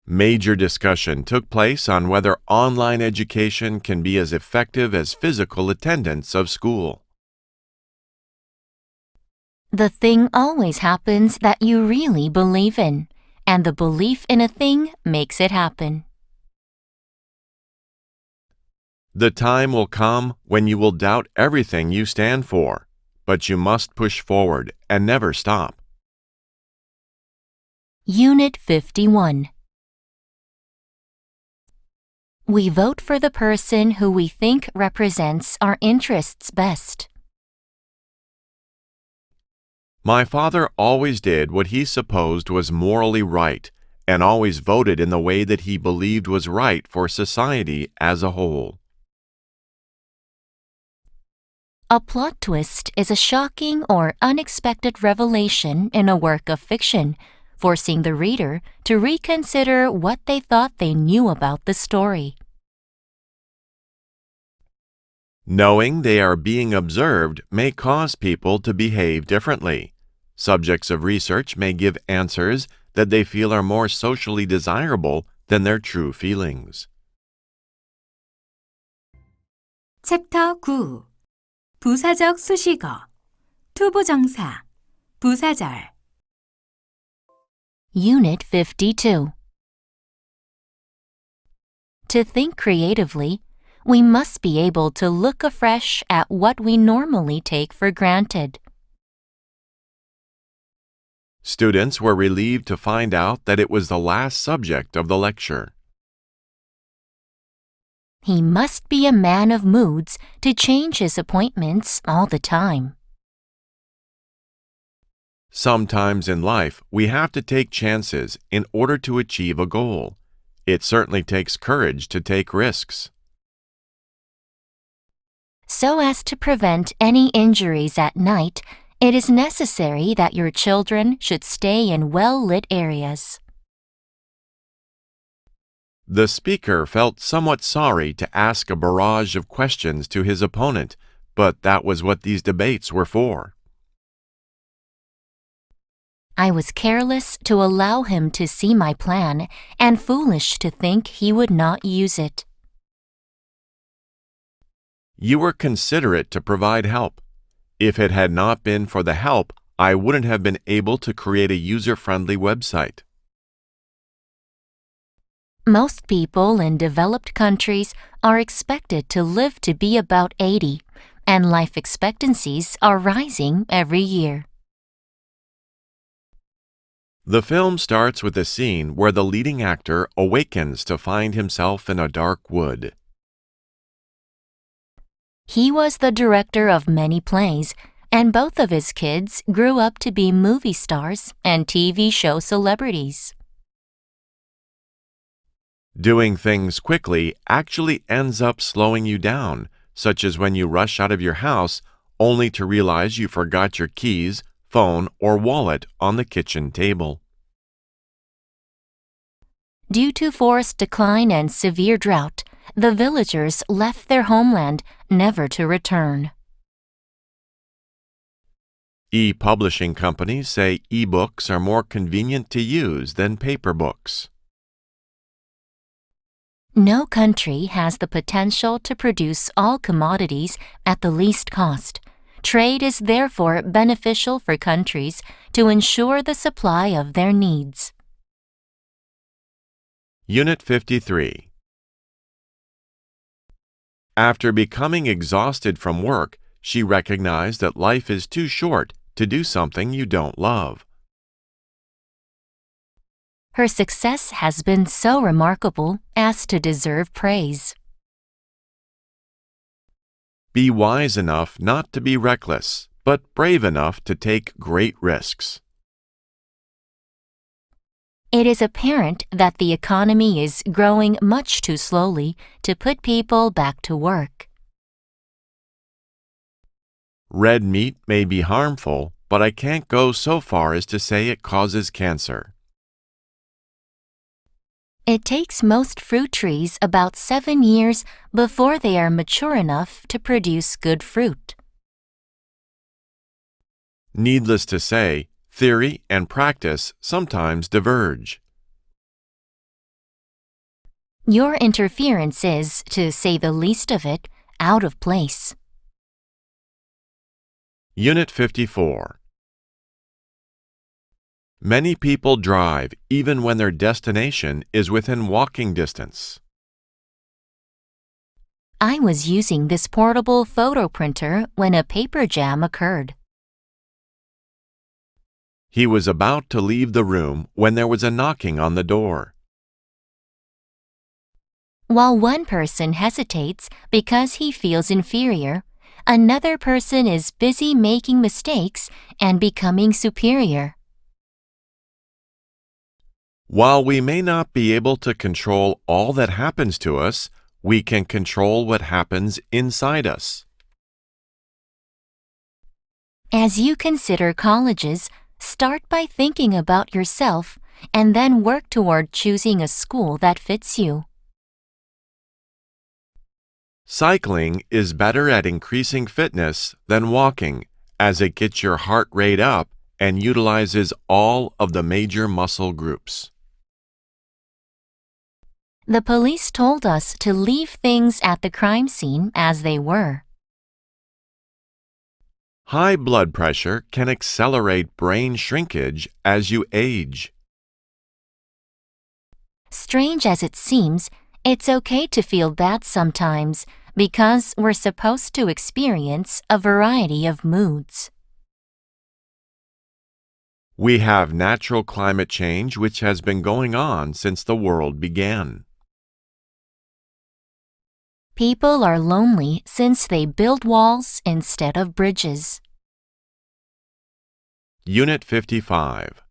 Major discussion took place on whether online education can be as effective as physical attendance of school. The thing always happens that you really believe in, and the belief in a thing makes it happen. The time will come when you will doubt everything you stand for, but you must push forward and never stop. Unit 51. We vote for the person who we think represents our interests best. My father always did what he supposed was morally right, and always voted in the way that he believed was right for society as a whole. A plot twist is a shocking or unexpected revelation in a work of fiction, forcing the reader to reconsider what they thought they knew about the story. Knowing they are being observed may cause people to behave differently. Subjects of research may give answers that they feel are more socially desirable than their true feelings. 챕터 9. 부사적 수식어. 투부정사. 부사절. Unit 52. To think creatively, we must be able to look afresh at what we normally take for granted. Students were relieved to find out that it was the last subject of the lecture. He must be a man of moods to change his appointments all the time. Sometimes in life, we have to take chances in order to achieve a goal. It certainly takes courage to take risks. So as to prevent any injuries at night, it is necessary that your children should stay in well-lit areas. The speaker felt somewhat sorry to ask a barrage of questions to his opponent, but that was what these debates were for. I was careless to allow him to see my plan and foolish to think he would not use it. You were considerate to provide help. If it had not been for the help, I wouldn't have been able to create a user-friendly website. Most people in developed countries are expected to live to be about 80, and life expectancies are rising every year. The film starts with a scene where the leading actor awakens to find himself in a dark wood. He was the director of many plays, and both of his kids grew up to be movie stars and TV show celebrities. Doing things quickly actually ends up slowing you down, such as when you rush out of your house only to realize you forgot your keys, phone, or wallet on the kitchen table. Due to forest decline and severe drought, the villagers left their homeland, never to return. E-publishing companies say e-books are more convenient to use than paper books. No country has the potential to produce all commodities at the least cost. Trade is therefore beneficial for countries to ensure the supply of their needs. Unit 53. After becoming exhausted from work, she recognized that life is too short to do something you don't love. Her success has been so remarkable as to deserve praise. Be wise enough not to be reckless, but brave enough to take great risks. It is apparent that the economy is growing much too slowly to put people back to work. Red meat may be harmful, but I can't go so far as to say it causes cancer. It takes most fruit trees about 7 years before they are mature enough to produce good fruit. Needless to say, theory and practice sometimes diverge. Your interference is, to say the least of it, out of place. Unit 54. Many people drive even when their destination is within walking distance. I was using this portable photo printer when a paper jam occurred. He was about to leave the room when there was a knocking on the door. While one person hesitates because he feels inferior, another person is busy making mistakes and becoming superior. While we may not be able to control all that happens to us, we can control what happens inside us. As you consider colleges, start by thinking about yourself and then work toward choosing a school that fits you. Cycling is better at increasing fitness than walking, as it gets your heart rate up and utilizes all of the major muscle groups. The police told us to leave things at the crime scene as they were. High blood pressure can accelerate brain shrinkage as you age. Strange as it seems, it's okay to feel bad sometimes because we're supposed to experience a variety of moods. We have natural climate change which has been going on since the world began. People are lonely since they build walls instead of bridges. Unit 55.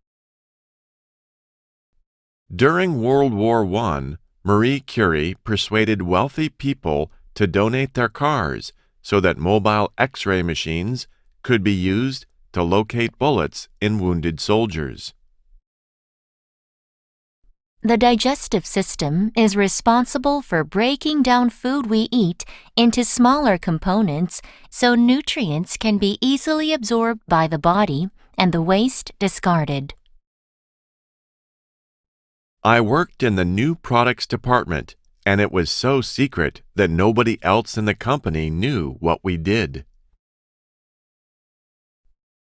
During World War I, Marie Curie persuaded wealthy people to donate their cars so that mobile X-ray machines could be used to locate bullets in wounded soldiers. The digestive system is responsible for breaking down food we eat into smaller components so nutrients can be easily absorbed by the body and the waste discarded. I worked in the new products department, and it was so secret that nobody else in the company knew what we did.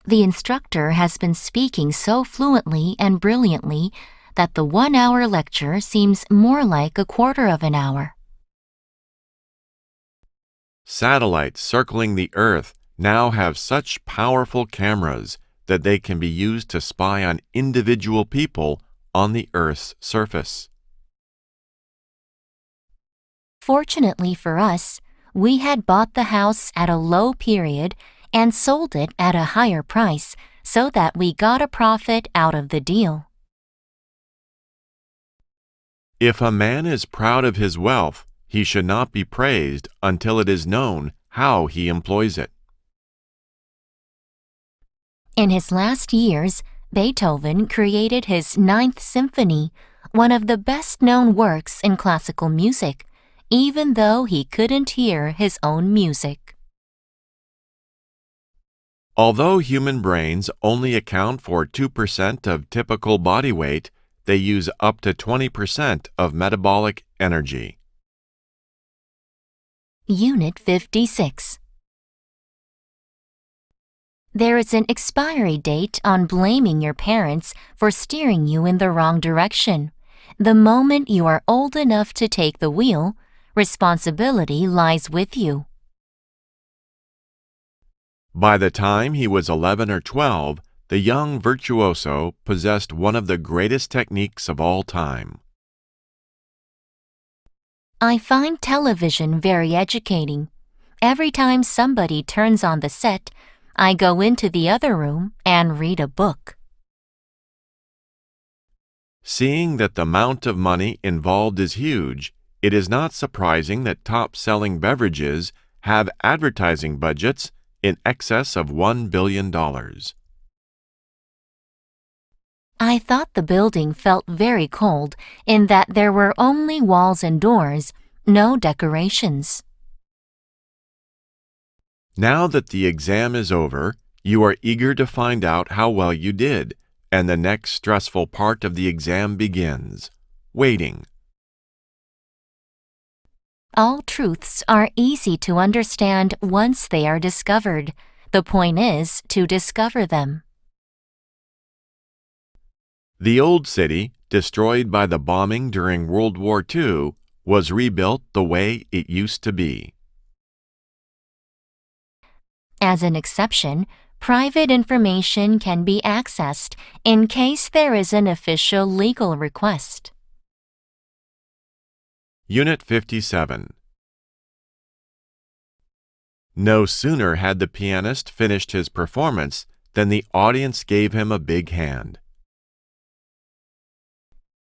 The instructor has been speaking so fluently and brilliantly that the 1-hour lecture seems more like a quarter of an hour. Satellites circling the Earth now have such powerful cameras that they can be used to spy on individual people on the Earth's surface. Fortunately for us, we had bought the house at a low period and sold it at a higher price so that we got a profit out of the deal. If a man is proud of his wealth, he should not be praised until it is known how he employs it. In his last years, Beethoven created his Ninth Symphony, one of the best-known works in classical music, even though he couldn't hear his own music. Although human brains only account for 2% of typical body weight, they use up to 20% of metabolic energy. Unit 56. There is an expiry date on blaming your parents for steering you in the wrong direction. The moment you are old enough to take the wheel, responsibility lies with you. By the time he was 11 or 12, the young virtuoso possessed one of the greatest techniques of all time. I find television very educating. Every time somebody turns on the set, I go into the other room and read a book. Seeing that the amount of money involved is huge, it is not surprising that top-selling beverages have advertising budgets in excess of $1 billion. I thought the building felt very cold in that there were only walls and doors, no decorations. Now that the exam is over, you are eager to find out how well you did, and the next stressful part of the exam begins: waiting. All truths are easy to understand once they are discovered. The point is to discover them. The old city, destroyed by the bombing during World War II, was rebuilt the way it used to be. As an exception, private information can be accessed in case there is an official legal request. Unit 57. No sooner had the pianist finished his performance than the audience gave him a big hand.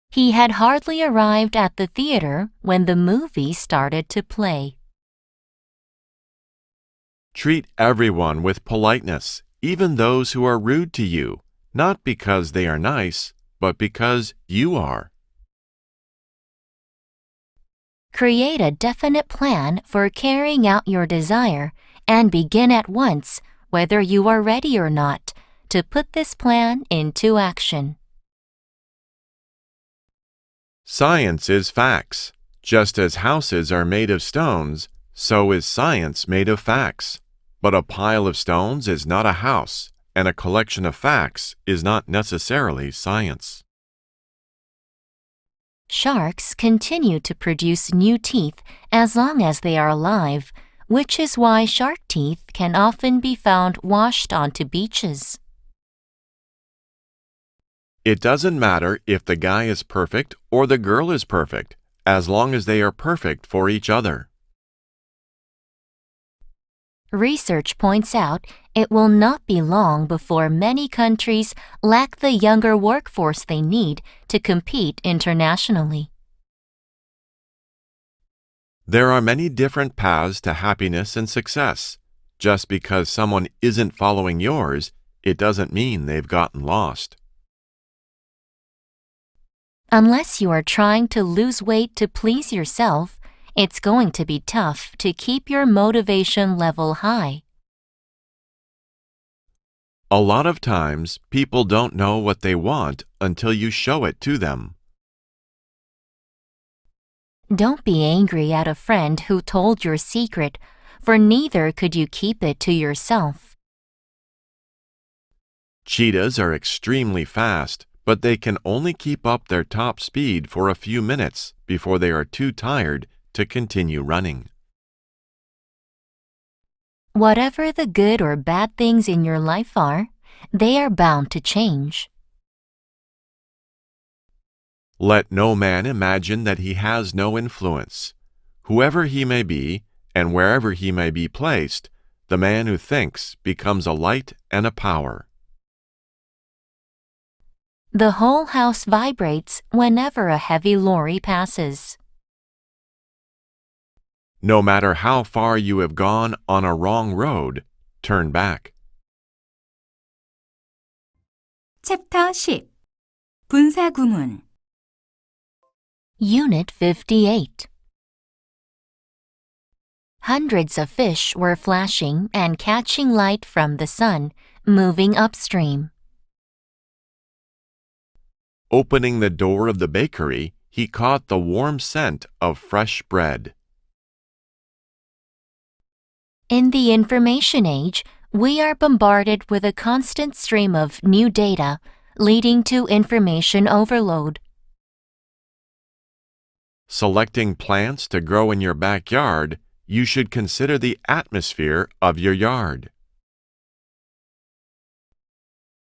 He had hardly arrived at the theater when the movie started to play. Treat everyone with politeness, even those who are rude to you, not because they are nice, but because you are. Create a definite plan for carrying out your desire and begin at once, whether you are ready or not, to put this plan into action. Science is facts. Just as houses are made of stones, so is science made of facts. But a pile of stones is not a house, and a collection of facts is not necessarily science. Sharks continue to produce new teeth as long as they are alive, which is why shark teeth can often be found washed onto beaches. It doesn't matter if the guy is perfect or the girl is perfect, as long as they are perfect for each other. Research points out it will not be long before many countries lack the younger workforce they need to compete internationally. There are many different paths to happiness and success. Just because someone isn't following yours, it doesn't mean they've gotten lost. Unless you are trying to lose weight to please yourself, it's going to be tough to keep your motivation level high. A lot of times, people don't know what they want until you show it to them. Don't be angry at a friend who told your secret, for neither could you keep it to yourself. Cheetahs are extremely fast, but they can only keep up their top speed for a few minutes before they are too tired to continue running. Whatever the good or bad things in your life are, they are bound to change. Let no man imagine that he has no influence. Whoever he may be, and wherever he may be placed, the man who thinks becomes a light and a power. The whole house vibrates whenever a heavy lorry passes. No matter how far you have gone on a wrong road, turn back. 챕터 10 분사 구문 Unit 58. Hundreds of fish were flashing and catching light from the sun, moving upstream. Opening the door of the bakery, he caught the warm scent of fresh bread. In the information age, we are bombarded with a constant stream of new data, leading to information overload. Selecting plants to grow in your backyard, you should consider the atmosphere of your yard.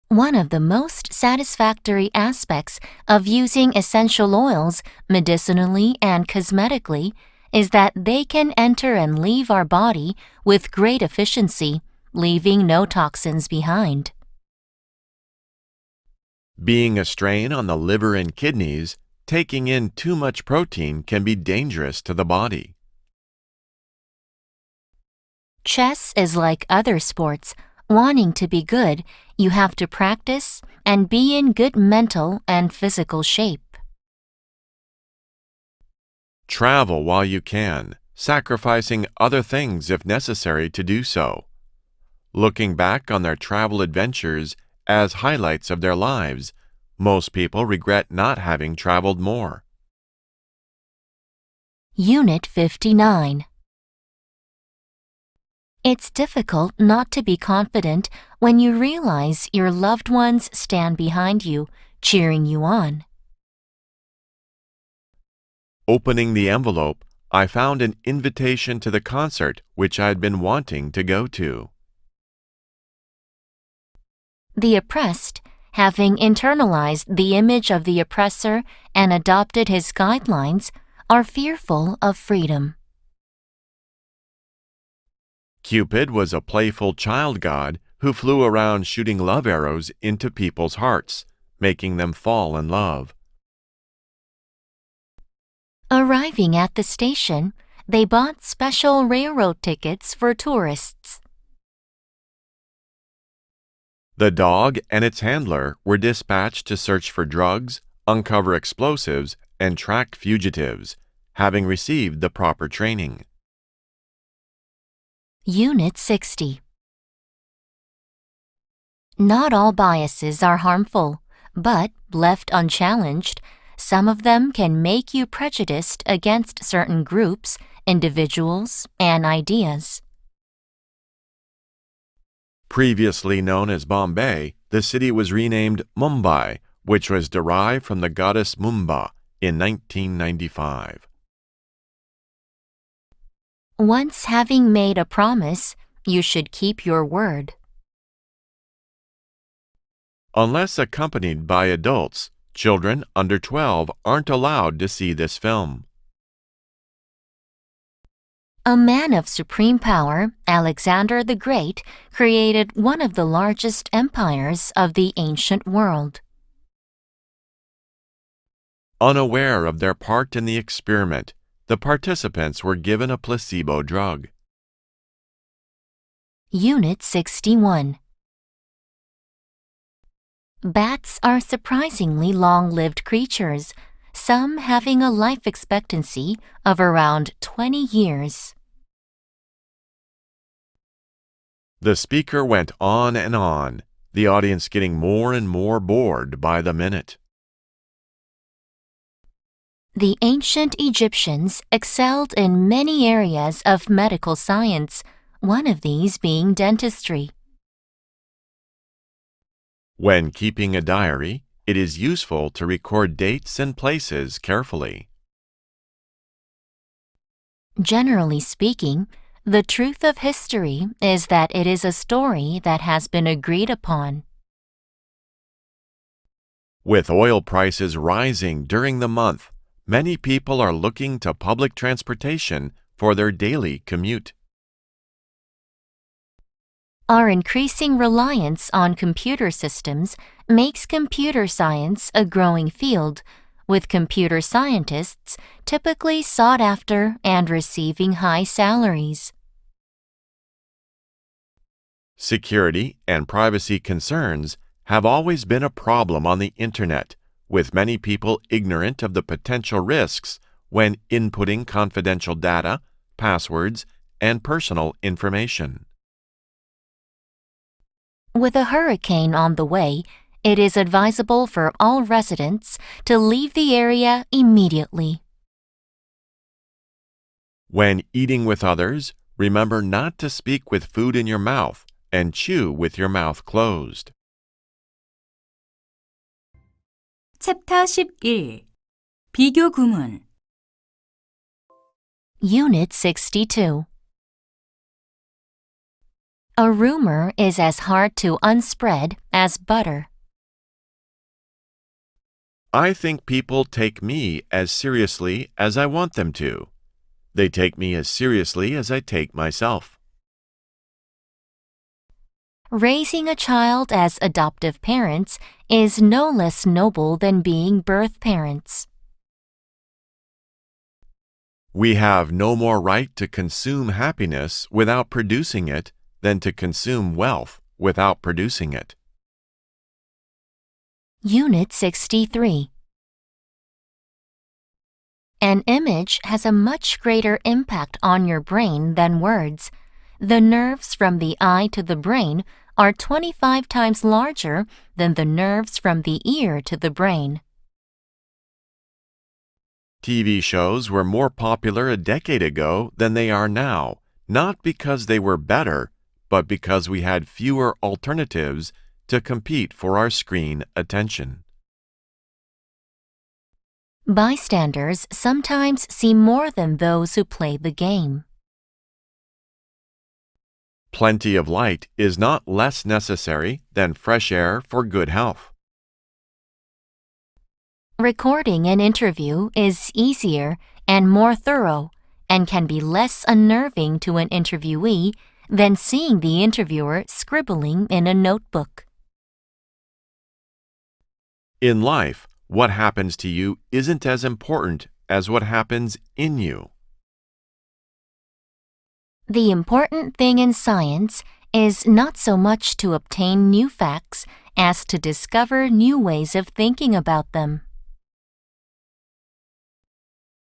One of the most satisfactory aspects of using essential oils medicinally and cosmetically is that they can enter and leave our body with great efficiency, leaving no toxins behind. Being a strain on the liver and kidneys, taking in too much protein can be dangerous to the body. Chess is like other sports. Wanting to be good, you have to practice and be in good mental and physical shape. Travel while you can, sacrificing other things if necessary to do so. Looking back on their travel adventures as highlights of their lives, most people regret not having traveled more. Unit 59. It's difficult not to be confident when you realize your loved ones stand behind you, cheering you on. Opening the envelope, I found an invitation to the concert which I had been wanting to go to. The oppressed, having internalized the image of the oppressor and adopted his guidelines, are fearful of freedom. Cupid was a playful child god who flew around shooting love arrows into people's hearts, making them fall in love. Arriving at the station, they bought special railroad tickets for tourists. The dog and its handler were dispatched to search for drugs, uncover explosives, and track fugitives, having received the proper training. Unit 60. Not all biases are harmful, but, left unchallenged, some of them can make you prejudiced against certain groups, individuals, and ideas. Previously known as Bombay, the city was renamed Mumbai, which was derived from the goddess Mumba in 1995. Once having made a promise, you should keep your word. Unless accompanied by adults, children under 12 aren't allowed to see this film. A man of supreme power, Alexander the Great, created one of the largest empires of the ancient world. Unaware of their part in the experiment, the participants were given a placebo drug. Unit 61. Bats are surprisingly long-lived creatures, some having a life expectancy of around 20 years. The speaker went on and on, the audience getting more and more bored by the minute. The ancient Egyptians excelled in many areas of medical science, one of these being dentistry. When keeping a diary, it is useful to record dates and places carefully. Generally speaking, the truth of history is that it is a story that has been agreed upon. With oil prices rising during the month, many people are looking to public transportation for their daily commute. Our increasing reliance on computer systems makes computer science a growing field, with computer scientists typically sought after and receiving high salaries. Security and privacy concerns have always been a problem on the Internet, with many people ignorant of the potential risks when inputting confidential data, passwords, and personal information. With a hurricane on the way, it is advisable for all residents to leave the area immediately. When eating with others, remember not to speak with food in your mouth and chew with your mouth closed. 챕터 11 비교 구문 Unit 62. A rumor is as hard to unspread as butter. I think people take me as seriously as I want them to. They take me as seriously as I take myself. Raising a child as adoptive parents is no less noble than being birth parents. We have no more right to consume happiness without producing it than to consume wealth without producing it. Unit 63. An image has a much greater impact on your brain than words. The nerves from the eye to the brain are 25 times larger than the nerves from the ear to the brain. TV shows were more popular a decade ago than they are now, not because they were better, but because we had fewer alternatives to compete for our screen attention. Bystanders sometimes see more than those who play the game. Plenty of light is not less necessary than fresh air for good health. Recording an interview is easier and more thorough and can be less unnerving to an interviewee than seeing the interviewer scribbling in a notebook. In life, what happens to you isn't as important as what happens in you. The important thing in science is not so much to obtain new facts as to discover new ways of thinking about them.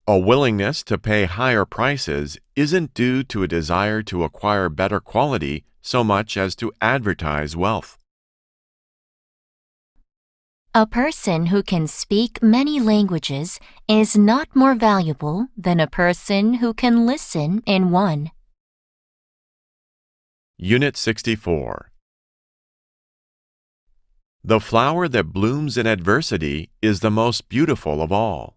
A willingness to pay higher prices isn't due to a desire to acquire better quality so much as to advertise wealth. A person who can speak many languages is not more valuable than a person who can listen in one. Unit 64. The flower that blooms in adversity is the most beautiful of all.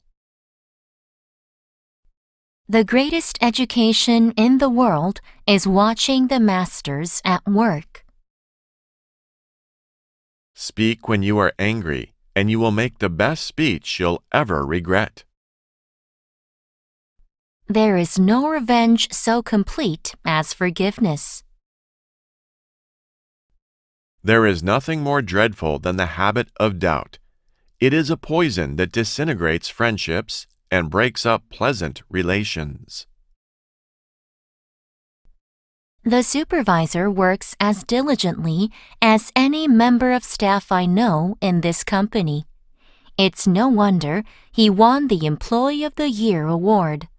The greatest education in the world is watching the masters at work. Speak when you are angry, and you will make the best speech you'll ever regret. There is no revenge so complete as forgiveness. There is nothing more dreadful than the habit of doubt. It is a poison that disintegrates friendships and breaks up pleasant relations. The supervisor works as diligently as any member of staff I know in this company. It's no wonder he won the Employee of the Year award.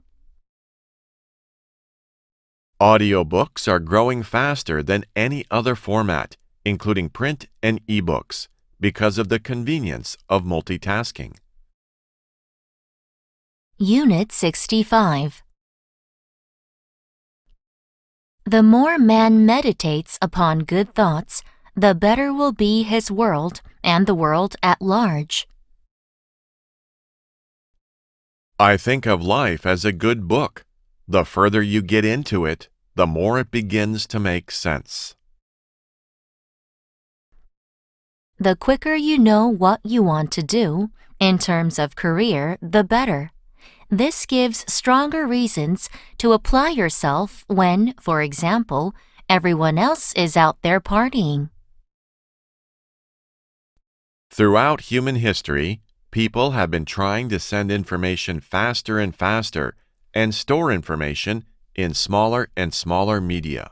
Audiobooks are growing faster than any other format, including print and e-books, because of the convenience of multitasking. Unit 65. The more man meditates upon good thoughts, the better will be his world and the world at large. I think of life as a good book. The further you get into it, the more it begins to make sense. The quicker you know what you want to do, in terms of career, the better. This gives stronger reasons to apply yourself when, for example, Everyone else is out there partying. Throughout human history, people have been trying to send information faster and faster and store information in smaller and smaller media.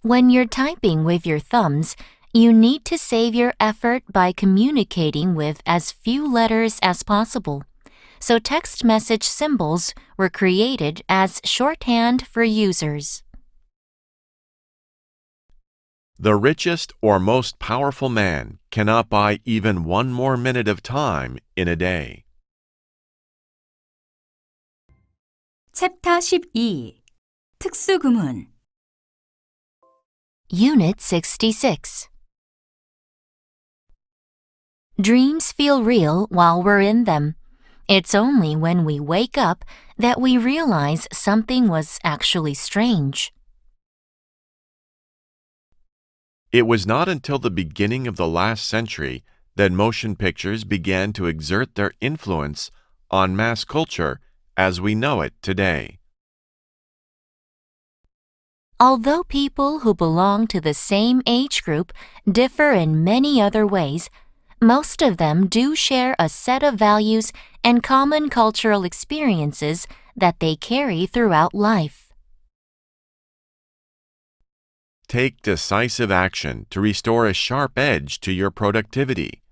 When you're typing with your thumbs, you need to save your effort by communicating with as few letters as possible. So text message symbols were created as shorthand for users. The richest or most powerful man cannot buy even one more minute of time in a day. 챕터 12 특수구문 Unit 66. Dreams feel real while we're in them. It's only when we wake up that we realize something was actually strange. It was not until the beginning of the last century that motion pictures began to exert their influence on mass culture as we know it today. Although people who belong to the same age group differ in many other ways, most of them do share a set of values and common cultural experiences that they carry throughout life. Take decisive action to restore a sharp edge to your productivity.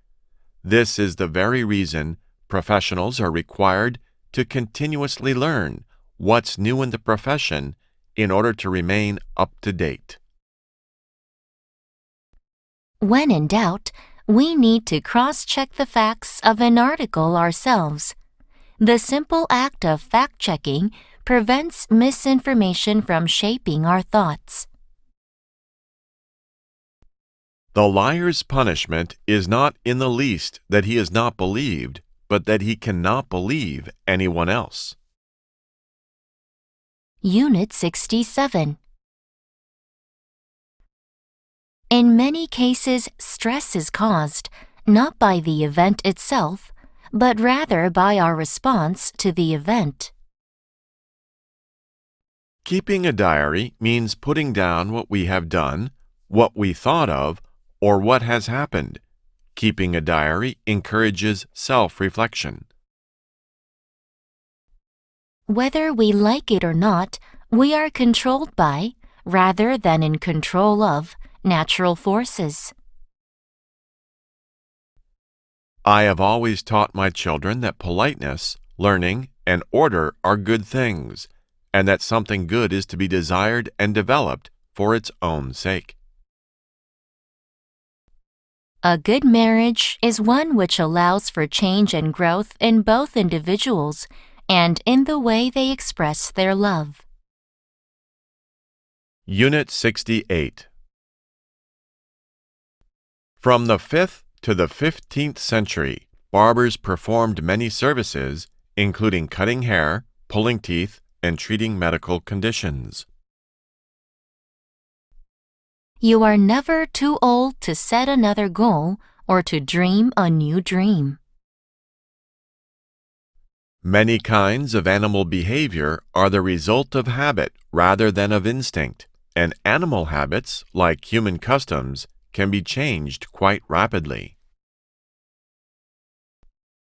This is the very reason professionals are required to continuously learn what's new in the profession in order to remain up to date. When in doubt, we need to cross-check the facts of an article ourselves. The simple act of fact-checking prevents misinformation from shaping our thoughts. The liar's punishment is not in the least that he is not believed, but that he cannot believe anyone else. Unit 67. In many cases, stress is caused not by the event itself, but rather by our response to the event. Keeping a diary means putting down what we have done, what we thought of, or what has happened. Keeping a diary encourages self-reflection. Whether we like it or not, we are controlled by, rather than in control of, natural forces. I have always taught my children that politeness, learning, and order are good things, and that something good is to be desired and developed for its own sake. A good marriage is one which allows for change and growth in both individuals and in the way they express their love. Unit 68. From the 5th to the 15th century, barbers performed many services, including cutting hair, pulling teeth, and treating medical conditions. You are never too old to set another goal or to dream a new dream. Many kinds of animal behavior are the result of habit rather than of instinct, and animal habits, like human customs, can be changed quite rapidly.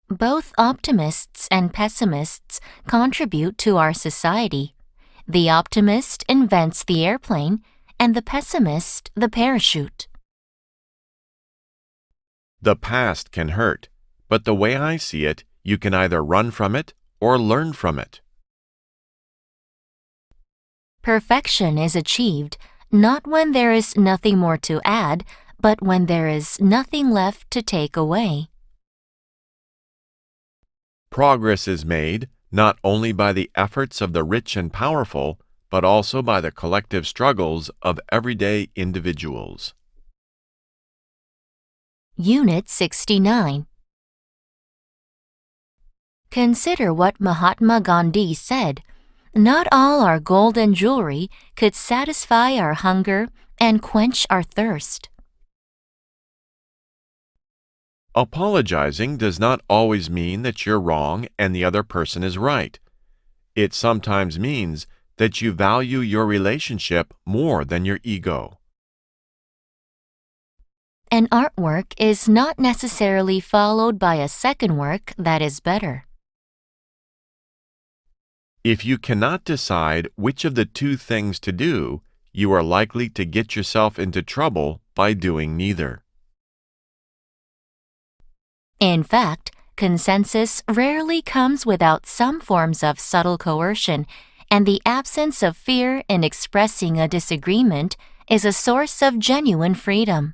Both optimists and pessimists contribute to our society. The optimist invents the airplane, and the pessimist the parachute. The past can hurt, but the way I see it, you can either run from it or learn from it. Perfection is achieved not when there is nothing more to add, but when there is nothing left to take away. Progress is made not only by the efforts of the rich and powerful, but also by the collective struggles of everyday individuals. Unit 69. Consider what Mahatma Gandhi said. Not all our gold and jewelry could satisfy our hunger and quench our thirst. Apologizing does not always mean that you're wrong and the other person is right. It sometimes means that you value your relationship more than your ego. An artwork is not necessarily followed by a second work that is better. If you cannot decide which of the two things to do, you are likely to get yourself into trouble by doing neither. In fact, consensus rarely comes without some forms of subtle coercion, and the absence of fear in expressing a disagreement is a source of genuine freedom.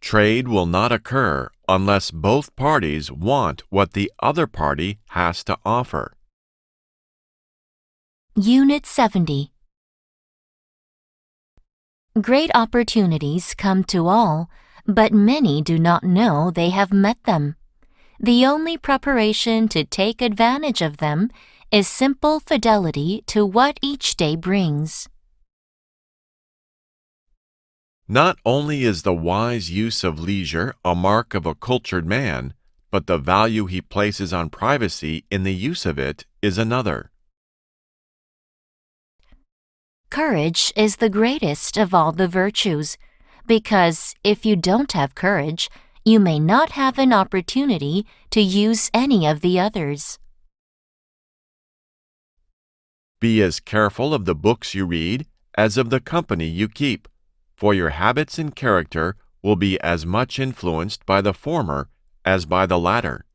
Trade will not occur unless both parties want what the other party has to offer. Unit 70. Great opportunities come to all, but many do not know they have met them. The only preparation to take advantage of them is simple fidelity to what each day brings. Not only is the wise use of leisure a mark of a cultured man, but the value he places on privacy in the use of it is another. Courage is the greatest of all the virtues, because if you don't have courage, you may not have an opportunity to use any of the others. Be as careful of the books you read as of the company you keep, for your habits and character will be as much influenced by the former as by the latter.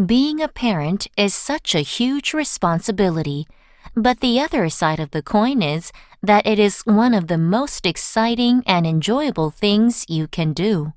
Being a parent is such a huge responsibility, but the other side of the coin is that it is one of the most exciting and enjoyable things you can do.